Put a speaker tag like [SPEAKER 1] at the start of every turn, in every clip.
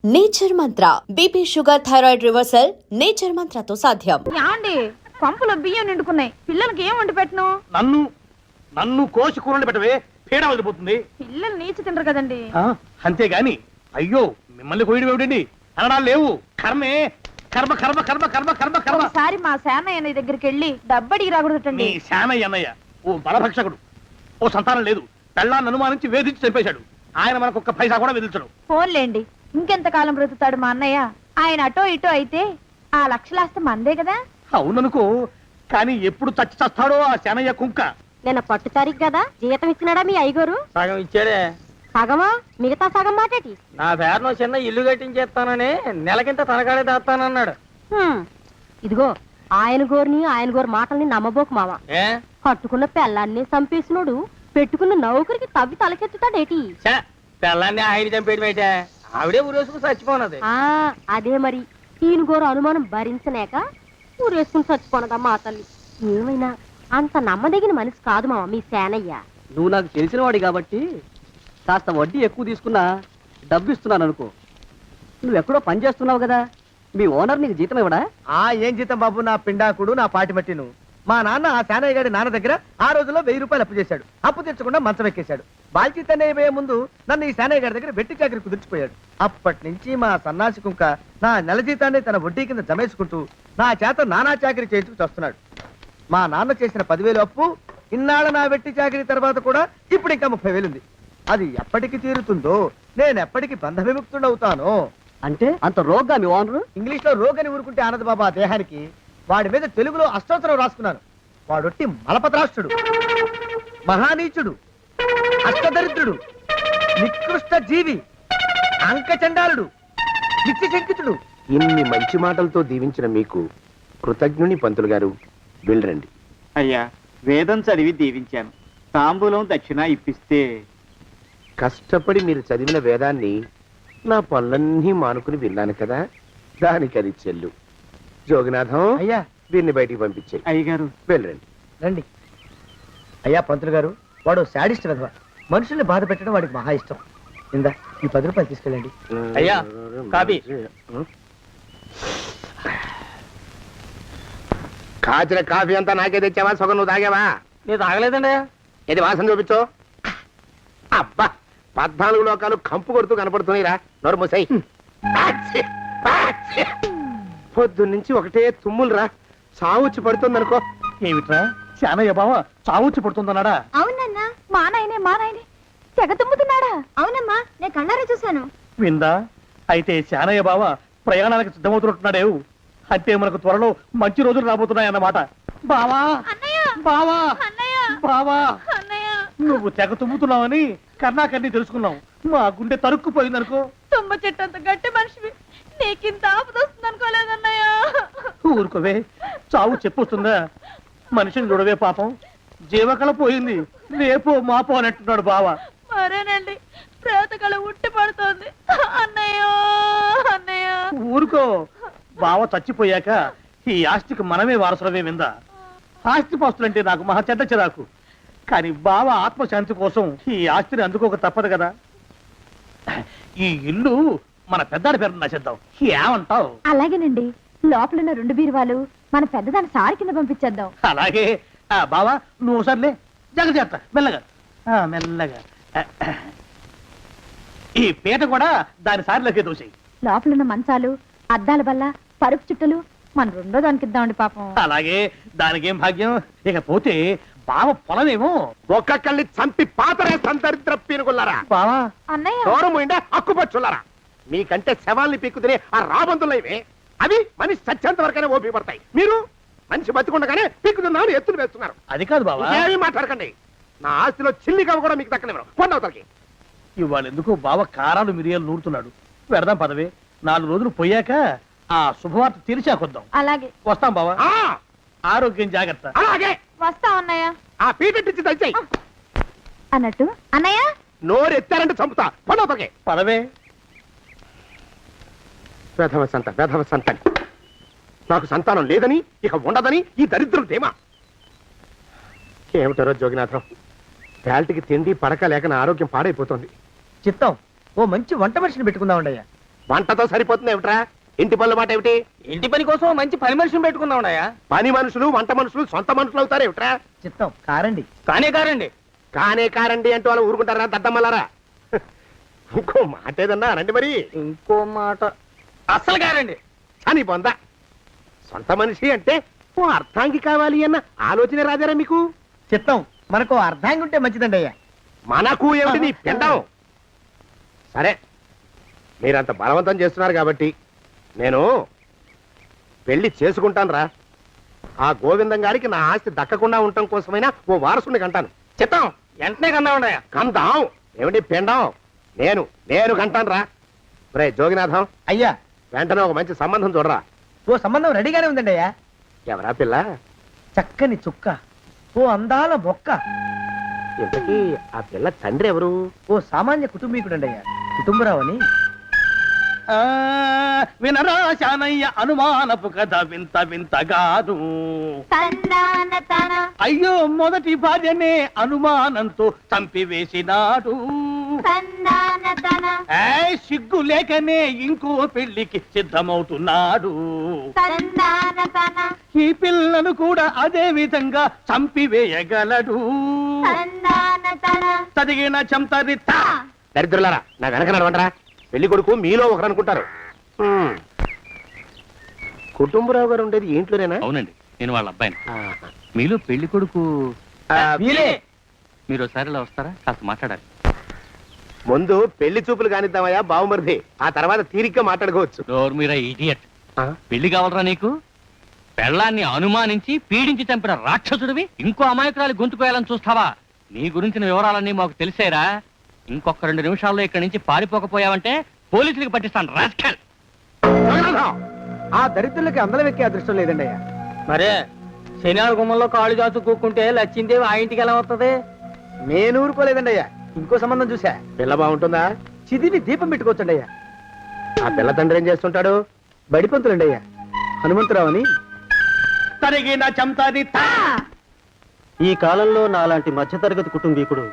[SPEAKER 1] Nature mantra BP sugar thyroid reversal nature మంత్రతో సాధ్యం.
[SPEAKER 2] యాండి పంపులో బియ్యం నిండుకున్నాయి, పిల్లలకి ఏం వండి పెట్టను?
[SPEAKER 3] నన్ను కోసి కూరలు పెట్టవే, పీడ వదిలిపోతుంది.
[SPEAKER 2] పిల్లలు నీచి తింటారు కదండి.
[SPEAKER 3] అంతేగాని అయ్యో మిమ్మల్ని కోయడం ఏమిటండి, అనడాలు లేవు. కర్మే కర్మ కర్మ కర్మ కర్మ కర్మ కర్మ.
[SPEAKER 2] ఒకసారి మా శానయ్య దగ్గరికి వెళ్ళి డబ్బడికి రాకూడదటండి.
[SPEAKER 3] నీ శానయ్య అన్నయ్య ఓ బలభక్షకుడు, ఓ సంతానం లేదు, పెళ్ళాన్ని అనుమానించి వేధించి చంపేశాడు. ఆయన మనకు ఒక్క పైసా కూడా విధించడు.
[SPEAKER 2] ఫోన్లేండి, ఇంకెంత కాలం బ్రతుకుతాడు మా అన్నయ్య? ఆయన అటో ఇటో అయితే ఆ లక్షలాస్తి మందే కదా.
[SPEAKER 3] అవుననుకో, కానీ ఎప్పుడు చచ్చి చస్తాడో ఆ శానయ్య కుంక.
[SPEAKER 4] నిన్న పట్టు తారీఖు కదా, జీతం ఇచ్చినాడా మీ అయ్యగారు?
[SPEAKER 5] సగం ఇచ్చాడే.
[SPEAKER 4] సగమా? మిగతా సగం మాటేటి?
[SPEAKER 5] నా పేరును చిన్న ఇల్లు కట్టించేస్తానని నెలకింత తనకాడే దాస్తానన్నాడు.
[SPEAKER 4] ఇదిగో ఆయన గోరు మాటల్ని నమ్మబోకు మామ.
[SPEAKER 5] ఏ
[SPEAKER 4] కట్టుకున్న పెళ్ళాన్ని చంపేసినోడు పెట్టుకున్న నౌకరికి తవ్వి తలకెత్తుతాడేటి?
[SPEAKER 5] పిల్లాన్ని ఆయన చంపేయడం ఏంటే, ఆవిడే ఊరేసుకుని చచ్చిపోనది.
[SPEAKER 4] అదే మరి, ఈయన గోరు అనుమానం భరించలేక ఊరేసుకుని చచ్చిపోనదమ్మా ఆ తల్లి. ఏమైనా అంత నమ్మదగిన మనిషి కాదు మామ మీ సేనయ్య.
[SPEAKER 6] నువ్వు నాకు తెలిసిన వాడి కాబట్టి కాస్త వడ్డీ ఎక్కువ తీసుకున్నా డబ్బు ఇస్తున్నాను అనుకో. నువ్వెక్కడో పని చేస్తున్నావు కదా, మీ ఓనర్ నీకు జీతం ఇవ్వడా?
[SPEAKER 7] ఏం జీతం బాబు, నా పిండాకుడు నా పాటి మట్టిను. మా నాన్న ఆ శానయ్య గారి నాన్న దగ్గర ఆ రోజుల్లో 1000 రూపాయలు అప్పు చేశాడు. అప్పు తెచ్చకుండా మంచం ఎక్కేశాడు. బాల్చితనే అయిపోయే ముందు నన్ను ఈ శానయ్య గారి దగ్గర వెట్టి చాకరి కుదిర్చిపోయాడు. అప్పటి నుంచి మా సన్నాసి కుంక నా నెల జీతాన్ని తన వడ్డీ కింద జమేసుకుంటూ నా చేత నానా చాకరీ చేయించుకు వస్తున్నాడు. మా నాన్న చేసిన 10,000 అప్పు ఇన్నాళ్ళ నా వెట్టి చాకరీ తర్వాత కూడా ఇప్పుడు ఇంకా 30,000 ఉంది. అది ఎప్పటికి తీరుతుందో, నేను ఎప్పటికి బంధ విముక్తుడవుతానో.
[SPEAKER 6] అంటే అంత రోగ్గా మీ ఓనరు?
[SPEAKER 7] ఇంగ్లీష్ లో రోగని ఊరుకుంటే ఆనంద్ బాబా ఆ దేహానికి. వాడి మీద తెలుగులో అష్టోత్తరం రాసుకున్నాను. వాడొట్టి మలపత్రాష్ట్రుడు, మహానీచుడు, అష్టదరిద్రుడు, నికృష్ట జీవి, అంకచండాలుడు, నిత్యశంకితుడు.
[SPEAKER 8] ఇన్ని మంచి మాటలతో దీవించిన మీకు కృతజ్ఞుని పంతులు గారు. వెళ్ళరండి.
[SPEAKER 9] అయ్యా, వేదం చదివి దీవించాను, తాంబూలం దక్షిణ ఇప్పిస్తే.
[SPEAKER 8] కష్టపడి మీరు చదివిన వేదాన్ని నా పనులన్నీ మానుకుని విన్నాను కదా, దానికి అది చెల్లు. జోగినాథం,
[SPEAKER 7] అయ్యా
[SPEAKER 8] దీన్ని బయటికి పంపించాయి.
[SPEAKER 9] అయ్యగారు
[SPEAKER 8] వెళ్ళరండి.
[SPEAKER 7] రండి. అయ్యా పంతులు గారు, వాడు శాడిస్ట్ విధవ. మనుషుల్ని బాధ పెట్టడం వాడికి మహా ఇష్టం. ఇందా ఈ 10 రూపాయలు తీసుకెళ్ళండి.
[SPEAKER 3] అయ్యా, కాపీ.
[SPEAKER 8] కాచిన కాఫీ అంతా నాకే తెచ్చావా? సగం నువ్వు తాగావా?
[SPEAKER 5] నేను తాగలేదండి.
[SPEAKER 8] ఇది వాసన చూపించు. అబ్బా, 14 లోకాలు కంపు కొడుతూ కనపడుతున్నాయిరా. నోరు మూసాయి. పొద్దున్నుంచి ఒకటే తుమ్ములురా, సావుచ్చి పడుతుంది అనుకో.
[SPEAKER 3] ఏమిట్రా శానయ్య బావ చావుచ్చి పడుతుందన్నాడా?
[SPEAKER 2] అవునన్నా, మా నాయనే తెగ తుమ్ముతున్నాడా? అవునమ్మా, నేను కళ్ళారా చూశాను.
[SPEAKER 3] విందా? అయితే శానయ్య బావ ప్రయాణానికి సిద్ధమవుతున్నట్టున్నాడేవు. అంటే మనకు త్వరలో మంచి రోజులు రాబోతున్నాయన్నమాట. బావా బావా బావా, నువ్వు తెగ తుమ్ముతున్నావని కర్ణాకర్ణి తెలుసుకున్నావు. మా గుండె తరుక్కుపోయిందనుకో.
[SPEAKER 2] తుమ్మ చెట్టు అంత గట్టి మనిషివి, నీకింత ఆపదొస్తుంది అనుకోలేదన్నయ్య.
[SPEAKER 3] ఊరుకోవే, చావు చెప్పొస్తుందా? మనిషిని చూడవే పాపం, జీవకళ పోయింది, రేపో మాపో అన్నట్టున్నాడు బావ.
[SPEAKER 2] మరేనండి, ప్రేతకళ ఉట్టి పడుతోంది అన్నయ్యో అన్నయ్య.
[SPEAKER 3] ఊరుకో, బావ చచ్చిపోయాక ఈ ఆస్తికి మనమే వారసులమే. విందా? ఆస్తి పాస్తులంటే నాకు మహా చెడ్డ చిరాకు, కానీ బావ ఆత్మశాంతి కోసం ఈ ఆస్తిని అందుకోక తప్పదు కదా. ఈ ఇల్లు మన పెద్దాడి పేరు నచ్చేద్దాం, ఏమంటావు?
[SPEAKER 2] అలాగేనండి, లోపలున్న 2 బీరువాలు మన పెద్దదాన్ని సారి కింద పంపించేద్దాం.
[SPEAKER 3] అలాగే. బావా నువ్వు సర్లే, జాగ్రత్త, మెల్లగా మెల్లగా. ఈ పీట కూడా దాని సారిలోకి దూసేయి.
[SPEAKER 2] లోపలున్న మంచాలు, అద్దాల బల్ల, పరుపు చుట్టలు మన 2వ దానికి ఇద్దామండి పాపం.
[SPEAKER 3] అలాగే, దానికేం భాగ్యం. ఇకపోతే బావ పొలమేమో
[SPEAKER 8] ఒక్కొక్కల్ని చంపి పాతరే సంతరిద్ర పీనుకున్నారా.
[SPEAKER 3] బావా
[SPEAKER 2] అన్నయ్య,
[SPEAKER 8] దూరం పోయిండే అక్కుపచ్చులారా. మీకంటే శవాల్ని పీక్కుతినే ఆ రాబందులైవే, అవి మనిషి చచ్చేంత వరకనే ఓపి పడతాయి. మీరు మనిషి బతికుండగానే పీక్కుతున్నామని ఎత్తులు వేస్తున్నారు.
[SPEAKER 3] అది కాదు బావా,
[SPEAKER 8] ఏమీ మాట్లాడకండి. నా ఆస్తిలో చిల్లిగా కూడా మీకు దక్కనివ్వరు. పొందవుతలకి
[SPEAKER 3] ఇవాళ ఎందుకో బావ కారాలు మిరియాలు నూరుతున్నాడు. పెడదాం పదవే, 4 రోజులు పోయాక ఆ శుభవార్త తెలిసాకొద్దాం.
[SPEAKER 2] అలాగే
[SPEAKER 3] వస్తాం బావా. ఆరోగ్యం జాగ్రత్త.
[SPEAKER 8] అలాగే
[SPEAKER 2] వస్తా అన్నయ్య.
[SPEAKER 8] ఆ పీటెట్టించి దయచేయి.
[SPEAKER 2] అన్నట్టు అన్నయ్య,
[SPEAKER 8] నోరు ఎత్తారంటే చంపుతా. పొందవుతలకి
[SPEAKER 3] పదవే.
[SPEAKER 8] వేధవ సంతానం. నాకు సంతానం లేదని, ఇక ఉండదని ఈ దరిద్రం ధీమా. ఏమిటారో జోగినాథం, వేల్టికి తిండి పడక లేక నా ఆరోగ్యం పాడైపోతుంది.
[SPEAKER 7] చిత్తం, ఓ మంచి వంట మనిషిని పెట్టుకుందామండి అయ్యా.
[SPEAKER 8] వంటతో సరిపోతుంది ఏమిట్రా? ఇంటి పనుల మాట ఏమిటి?
[SPEAKER 5] ఇంటి పని కోసం మంచి పని మనిషిని పెట్టుకుందామయ్యా.
[SPEAKER 8] పని మనుషులు వంట మనుషులు సొంత మనుషులు అవుతారు ఏమిట్రా?
[SPEAKER 7] చిత్తం కారండి.
[SPEAKER 5] కానే కారండి.
[SPEAKER 8] కానే కారండి అంటూ వాళ్ళు ఊరుకుంటారా దద్దమ్మలారా? ఇంకో మాట ఏదన్నా రండి మరి.
[SPEAKER 5] ఇంకో మాట అస్సలు కారండి.
[SPEAKER 8] అని పొందా సొంత మనిషి అంటే ఓ అర్థాంగి కావాలి అన్న ఆలోచన రాజారా మీకు?
[SPEAKER 7] చిత్తం మనకు అర్ధాంగి ఉంటే మంచిదండి అయ్యా.
[SPEAKER 8] మనకు ఏమిటి నీ పిండం? సరే మీరంత బలవంతం చేస్తున్నారు కాబట్టి నేను పెళ్లి చేసుకుంటాను రా. ఆ గోవిందం గారికి నా ఆస్తి దక్కకుండా ఉండటం కోసమైనా ఓ వారసుని కంటాను.
[SPEAKER 5] చిత్తం వెంటనే కన్నామండయ్యా.
[SPEAKER 8] కందాం ఏమిటి పిండం? నేను కంటాను రా. రే జోగినాథం,
[SPEAKER 7] అయ్యా
[SPEAKER 8] వెంటనే ఒక మంచి సంబంధం చూడరా.
[SPEAKER 7] ఓ సంబంధం రెడీగానే ఉందండి అయ్యా.
[SPEAKER 8] ఎవరా పిల్ల?
[SPEAKER 7] చక్కని చుక్క, ఓ అందాల బొక్క,
[SPEAKER 8] ఇంతకీ ఆ పిల్ల తండ్రి ఎవరు?
[SPEAKER 7] ఓ సామాన్య కుటుంబీకుడండి అయ్యా, కుటుంబరావు అని.
[SPEAKER 3] వినరా శానయ్య అనుమానపు కథ వింత వింతగాను. అయ్యో మొదటి భార్యనే అనుమానంతో చంపివేసినాడు. సిగ్గు లేకనే ఇంకో పెళ్లికి సిద్ధమవుతున్నాడు. ఈ పిల్లను కూడా అదే విధంగా చంపివేయగలడు. చదివిన చంతరిత
[SPEAKER 8] దరిద్రులారా, నా వెనక నడవంటరా. పెళ్లి కొడుకు మీలో ఒకరు అనుకుంటారు. కుటుంబరావు గారు ఉండేది ఇంట్లోనేనా?
[SPEAKER 10] అవునండి, నేను వాళ్ళ అబ్బాయిని. మీలో పెళ్లి కొడుకు మీరు ఒకసారి ఇలా వస్తారా? కాస్త మాట్లాడాలి.
[SPEAKER 8] ముందు పెళ్లి చూపులు కానిద్దామయ్యా బావుమరిది, ఆ తర్వాత తీరిగ్గా మాట్లాడుకోవచ్చు.
[SPEAKER 10] డోర్ మీరా ఇడియట్. పెళ్లి కావాలరా నీకు? పెళ్ళాన్ని అనుమానించి పీడించి చంపిన రాక్షసుడివి ఇంకో అమాయకురాలి గొంతుకోయాలని చూస్తావా? నీ గురించిన వివరాలన్నీ మాకు తెలిసేరా. ఇంకొక 2 నిమిషాల్లో ఇక్కడి నుంచి పారిపోకపోయావంటే పోలీసులకు పట్టిస్తాను. రాస్కల్.
[SPEAKER 7] ఆ దరిద్రులకి అందలం ఎక్కే అదృష్టం లేదండి అయ్యా.
[SPEAKER 5] మరే శనివారం గుమ్మంలో కాళ్ళు చాచు కూకుంటే లచ్చిందేవి ఆ ఇంటికి ఎలా వస్తుంది?
[SPEAKER 7] నేను ఊరుకోలేదండి అయ్యా. ఇంకో సంబంధం చూసా.
[SPEAKER 8] పిల్ల బాగుంటుందా?
[SPEAKER 7] చిదివి దీపం పెట్టుకోవచ్చండి అయ్యా.
[SPEAKER 8] ఆ పిల్ల తండ్రి ఏం చేస్తుంటాడు?
[SPEAKER 7] బడిపంతులండి అయ్యా, హనుమంతరావు అని.
[SPEAKER 3] తరిగిన చంతరిత.
[SPEAKER 6] ఈ కాలంలో నాలాంటి మధ్యతరగతి కుటుంబీకుడు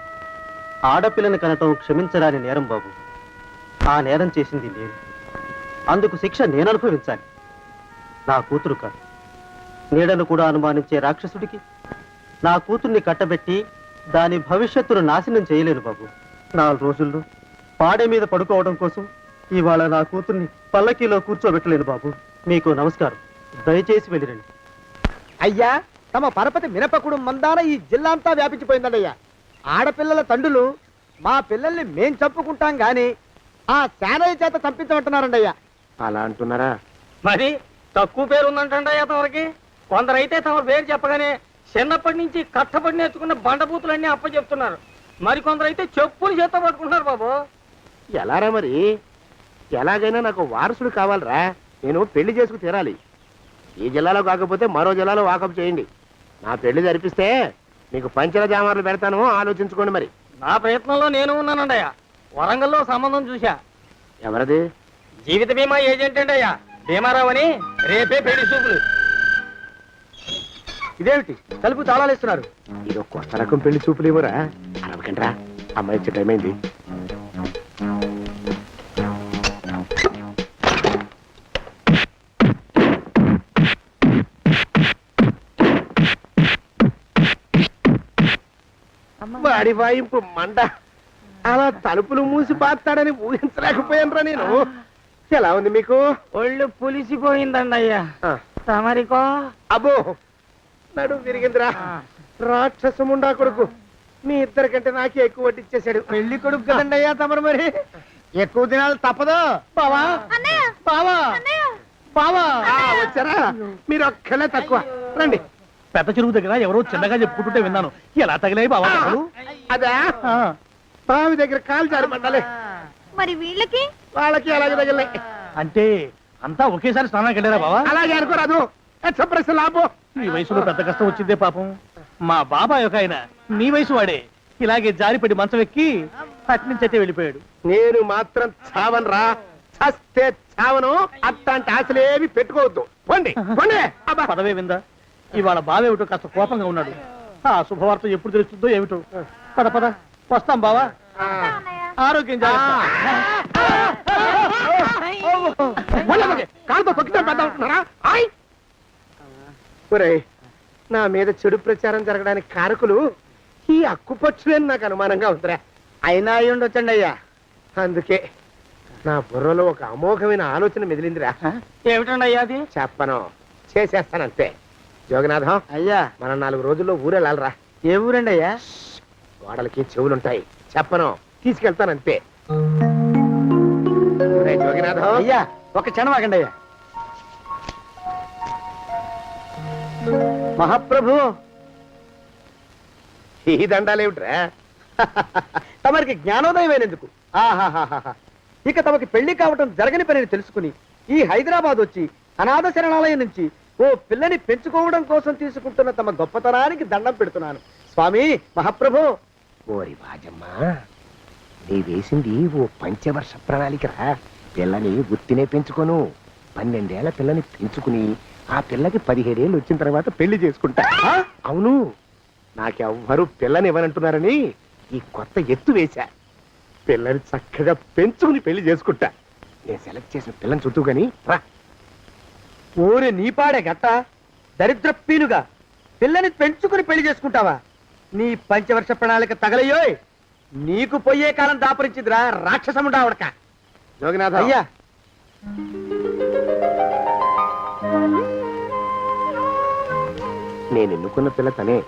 [SPEAKER 6] ఆడపిల్లని కనటం క్షమించరాని నేరం బాబు. ఆ నేరం చేసింది నేను. అందుకు శిక్ష నేను అనుభవించాలి, నా కూతురు కాదు. నీడను కూడా అనుమానించే రాక్షసుడికి నా కూతుర్ని కట్టబెట్టి దాని భవిష్యత్తును నాశనం చేయలేను బాబు. 4 రోజుల్లో పాడే మీద పడుకోవడం కోసం ఇవాళ నా కూతుర్ని పల్లకీలో కూర్చోబెట్టలేను బాబు. మీకు నమస్కారం, దయచేసి వెళ్ళిరండి.
[SPEAKER 7] అయ్యా, తమ పరపతి మినపకుడు మందాన ఈ జిల్లా అంతా వ్యాపించిపోయిందండి అయ్యా. ఆడపిల్లల తండ్రులు మా పిల్లల్ని మేం చంపుకుంటాం గాని ఆ శానయ్య చేత చంపించమంటున్నారండి అయ్యా.
[SPEAKER 8] అలా అంటున్నారా?
[SPEAKER 5] మరి తక్కువ పేరు ఉందంటండయ్యా తమరికి. కొందరైతే తమ పేరు చెప్పగానే చిన్నప్పటి నుంచి కట్టబడి నేర్చుకున్న బండబూతులన్నీ అప్పచెప్తున్నారు. మరి కొందరైతే చెప్పులు చేత పట్టుకుంటున్నారు బాబు.
[SPEAKER 8] ఎలారా మరి? ఎలాగైనా నాకు వారసుడు కావాలరా. నేను పెళ్లి చేసుకు తీరాలి. ఈ జిల్లాలో కాకపోతే మరో జిల్లాలో వాకప్ చేయండి. నా పెళ్లి జరిపిస్తే మీకు పంచల జామార్లు పెడతాను, ఆలోచించుకోండి మరి.
[SPEAKER 5] నా ప్రయత్నంలో నేను ఉన్నానండయ్యా. వరంగల్లో సంబంధం చూశా.
[SPEAKER 8] ఎవరది?
[SPEAKER 5] జీవిత బీమా ఏజెంట్ అండయ్యా, భీమారావు అని. రేపే పెళ్లి చూపులు.
[SPEAKER 7] ఇదేమిటి తలుపు తాళాలేస్తున్నారు?
[SPEAKER 8] ఇది కొత్త రకం పెళ్లి చూపులు ఏమోరా. అరవకండ్రా, అమ్మాయి వచ్చే టైం అయింది. వాడి వాయింపు మంట. అలా తలుపులు మూసి పాతాడని ఊహించలేకపోయానురా నేను. ఎలా ఉంది మీకు?
[SPEAKER 5] ఒళ్ళు పులిసిపోయిందండయ్యా. తమరికో?
[SPEAKER 8] అబ్బో, నడు విరిగిందిరా. రాక్షసముండా కొడుకు మీ ఇద్దరికంటే నాకే ఎక్కువ వడ్డిచ్చేశాడు.
[SPEAKER 7] పెళ్లి కొడుకు కదండి అయ్యా తమరు, మరి ఎక్కువ దినాలు తప్పదు. బావా బావా బావా,
[SPEAKER 8] వచ్చారా? మీరు ఒక్కలే తక్కువ. రండి.
[SPEAKER 3] పెద్ద చెరువు దగ్గర ఎవరో చిన్నగా చెప్పుకుంటుంటే విన్నాను. ఎలా తగిలాయి బావా?
[SPEAKER 8] అదా బావి దగ్గర కాలు జారి పడ్డాలే.
[SPEAKER 2] మరి వీళ్ళకి?
[SPEAKER 8] వాళ్ళకి అలాగే తగిలినాయి.
[SPEAKER 3] అంటే అంతా ఒకేసారి స్నానానికి వెళ్ళారా బావా?
[SPEAKER 8] అలాగే అనుకోరాదు. ఎక్స్ప్రెస్ లాభో.
[SPEAKER 3] ఈ వయసులో పెద్ద కష్టం వచ్చిందే పాపం. మా బాబాయ్ ఒక ఆయన నీ వయసు వాడే ఇలాగే జారిపడి మంచం ఎక్కి అట్నుంచైతే వెళ్ళిపోయాడు.
[SPEAKER 8] నేను మాత్రం చావను రా. చస్తే చావను. అట్లాంటి ఆశలేవి పెట్టుకోవద్దు. పోండి పోండి.
[SPEAKER 3] పదవే విందా, ఇవాళ బావేమిటో కాస్త కోపంగా ఉన్నాడు. ఆ శుభవార్త ఎప్పుడు తెలుస్తుందో ఏమిటో. పద పద, వస్తాం బావా. ఆరోగ్యం జాగ్రత్త.
[SPEAKER 8] కాలుతో తొక్కితే పెద్ద ఒరేయ్, నా మీద చెడు ప్రచారం జరగడానికి కారకులు ఈ అక్కుపచ్చులని నాకు అనుమానంగా ఉందిరా.
[SPEAKER 7] అయినా అయి ఉండొచ్చండి అయ్యా.
[SPEAKER 8] అందుకే నా బుర్రలో ఒక అమోఘమైన ఆలోచన మెదిలిందిరా.
[SPEAKER 5] ఏమిటండి అయ్యా అది?
[SPEAKER 8] చెప్పను, చేసేస్తానంతే. జోగనాథం,
[SPEAKER 7] అయ్యా,
[SPEAKER 8] మనం 4 రోజుల్లో ఊరెళ్ళాలరా.
[SPEAKER 7] ఏ ఊరండి అయ్యా?
[SPEAKER 8] గోడలకి చెవులుంటాయి, చెప్పను, తీసుకెళ్తానంతే. ఒరేయ్ జోగినాథం,
[SPEAKER 7] అయ్యా ఒక క్షణం ఆగండి అయ్యా. మహాప్రభు,
[SPEAKER 8] ఈ దండాలేమిట్రా?
[SPEAKER 7] తమరికి జ్ఞానోదయమైనందుకు ఆహాహాహా. ఇక తమకి పెళ్లి కావటం జరగని పనిని తెలుసుకుని ఈ హైదరాబాద్ వచ్చి అనాథ శరణాలయం నుంచి ఓ పిల్లని పెంచుకోవడం కోసం తీసుకుంటున్న తమ గొప్పతనానికి దండం పెడుతున్నాను స్వామి. మహాప్రభు,
[SPEAKER 8] ఓరి బాజమ్మా, నీ వేసింది ఓ పంచవర్ష ప్రణాళికరా. పిల్లని గుర్తినే పెంచుకోను, 12 ఏళ్ల పిల్లని పెంచుకుని ఆ పిల్లకి 17 ఏళ్ళు వచ్చిన తర్వాత పెళ్లి చేసుకుంటా. అవును, నాకెవ్వరూ పిల్లని ఇవ్వనంటున్నారని ఈ కొత్త ఎత్తు వేశా. పిల్లని చక్కగా పెంచుకుని పెళ్లి చేసుకుంటా. నేను సెలెక్ట్ చేసిన పిల్లని చుట్టూ గాని రా.
[SPEAKER 7] ఊరి నీపాడే గట్ట దరిద్ర పీనుగా పిల్లని పెంచుకుని పెళ్లి చేసుకుంటావా? నీ పంచవర్ష ప్రణాళిక తగలయ్యోయ్. నీకు పోయే కాలం దాపరించిందిరా రాక్షసముడా ఉడక.
[SPEAKER 8] జోగినాథ,
[SPEAKER 7] అయ్యా,
[SPEAKER 8] నేను ఎన్నుకున్న పిల్ల తనే.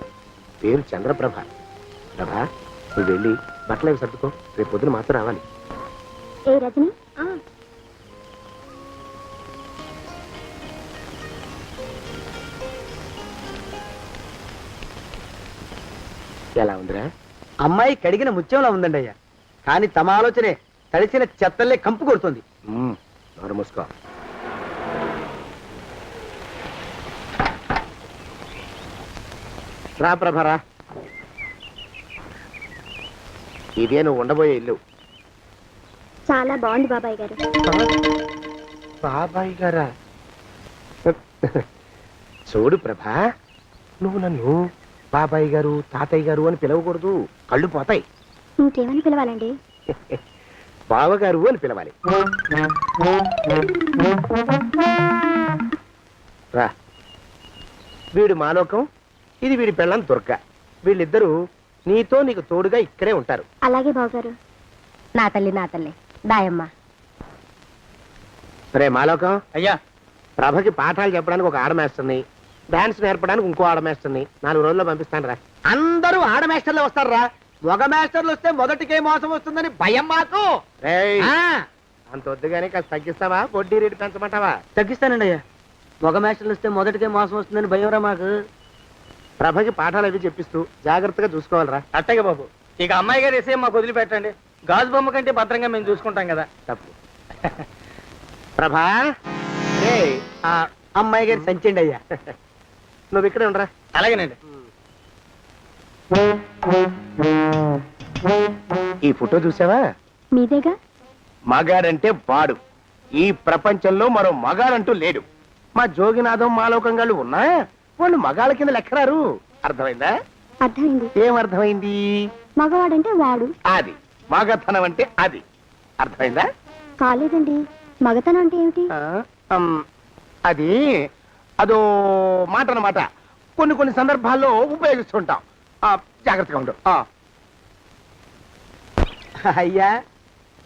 [SPEAKER 8] పేరు చంద్రప్రభ. ప్రభ, నువ్వు వెళ్ళి బట్టలు అవి సర్దుకో, రేపు పొద్దున మాత్రం రావాలి.
[SPEAKER 4] ఏ రజని,
[SPEAKER 8] ఎలా ఉందిరా?
[SPEAKER 7] అమ్మాయి కడిగిన ముత్యంలా ఉందండి అయ్యా. కానీ తమ ఆలోచనే తడిసిన చెత్తల్లే కంపు కొడుతుంది.
[SPEAKER 8] నోరు మూసుకో. రా ప్రభరా, ఇదే నువ్వు ఉండబోయే ఇల్లు.
[SPEAKER 4] చాలా బాగుంది బాబాయ్ గారు.
[SPEAKER 8] బాబాయ్ గారా? చూడు ప్రభా, నువ్వు నన్ను బాబాయ్ గారు, తాతయ్య గారు అని పిలవకూడదు, కళ్ళు పోతాయి.
[SPEAKER 4] ఇంకేమని పిలవాలండి?
[SPEAKER 8] బావగారు అని పిలవాలి. రా, వీడు మాలోకం, ఇది వీడి పెళ్ళం దుర్గ. వీళ్ళిద్దరూ నీతో నీకు తోడుగా ఇక్కడే ఉంటారు.
[SPEAKER 4] అలాగే బావగారు. నా తల్లి దాయమ్మ.
[SPEAKER 8] రే మాలోకం,
[SPEAKER 5] అయ్యా,
[SPEAKER 8] ప్రభకి పాఠాలు చెప్పడానికి ఒక ఆడమేస్తుంది, డాన్స్ నేర్పడానికి ఇంకో ఆడమేస్తుంది. 4 రోజుల్లో పంపిస్తాను రా.
[SPEAKER 7] అందరూ ఆడ మాస్టర్లు వస్తారా? మగ మాస్టర్లు వస్తే మొదటికే మోసం వస్తుందని భయం మాకు.
[SPEAKER 8] రేయ్,
[SPEAKER 7] ఆ,
[SPEAKER 8] అంత వద్దుగానే కాస్త తగ్గిస్తావా? వడ్డీ రేటు పెంచమంటావా?
[SPEAKER 7] తగ్గిస్తానండి అయ్యా. మగ మాస్టర్లు వస్తే మొదటికే మోసం వస్తుందని భయంరా మాకు.
[SPEAKER 8] ప్రభకి పాఠాలు అవి చెప్పిస్తూ జాగ్రత్తగా చూసుకోవాలరా.
[SPEAKER 5] అట్టగే బాబు. ఇక అమ్మాయి గారు వేసే మాకు వదిలిపెట్టండి. గాజు బొమ్మ కంటే భద్రంగా మేము చూసుకుంటాం కదా.
[SPEAKER 8] తప్పు. ప్రభా, రే,
[SPEAKER 7] ఆ అమ్మాయి గారి సంచండి అయ్యా.
[SPEAKER 8] నువ్వు ఇక్కడే ఉండరా.
[SPEAKER 5] అలాగేనండి.
[SPEAKER 8] ఈ ఫోటో చూసావా?
[SPEAKER 4] మీదేగా.
[SPEAKER 8] మగాడంటే వాడు. ఈ ప్రపంచంలో మరో మగాడంటూ లేడు. మా జోగినాథం మాలోకంగాళ్ళు ఉన్నా వాళ్ళు మగాళ్ళ కింద లెక్కరారు. అర్థమైందా?
[SPEAKER 4] అర్థమైంది.
[SPEAKER 8] ఏం అర్థమైంది?
[SPEAKER 4] మగవాడంటే వాడు.
[SPEAKER 8] అది మగతనం అంటే అది. అర్థమైందా?
[SPEAKER 4] కాలేదండి. మగతనం అంటే ఏమిటి?
[SPEAKER 8] అది అదో మాట అన్నమాట. కొన్ని సందర్భాల్లో ఉపయోగిస్తుంటాం. జాగ్రత్తగా ఉండు.
[SPEAKER 7] అయ్యా,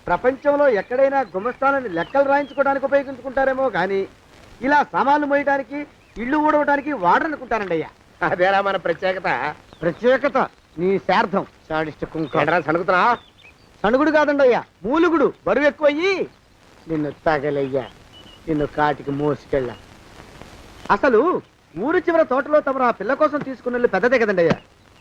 [SPEAKER 7] ప్రపంచంలో ఎక్కడైనా గుమస్తాలని లెక్కలు రాయించుకోవడానికి ఉపయోగించుకుంటారేమో కానీ ఇలా సామాన్లు మోయడానికి, ఇల్లు ఊడవడానికి వాడరనుకుంటానండి అయ్యా.
[SPEAKER 8] అదేరా మన ప్రత్యేకత.
[SPEAKER 7] ప్రత్యేకత నీ శార్థం సాడిస్ట్ కుంక.
[SPEAKER 8] సణుకుతున్నా?
[SPEAKER 7] సణుగుడు కాదండి అయ్యా, మూలుగుడు. బరువు ఎక్కువయ్యి
[SPEAKER 8] నిన్ను తగలయ్యా,
[SPEAKER 7] నిన్ను కాటికి మోసుకెళ్ళ. అసలు ఊరు చివర తోటలో తమరు ఆ పిల్ల కోసం తీసుకున్న పెద్దదే కదండి అయ్యా.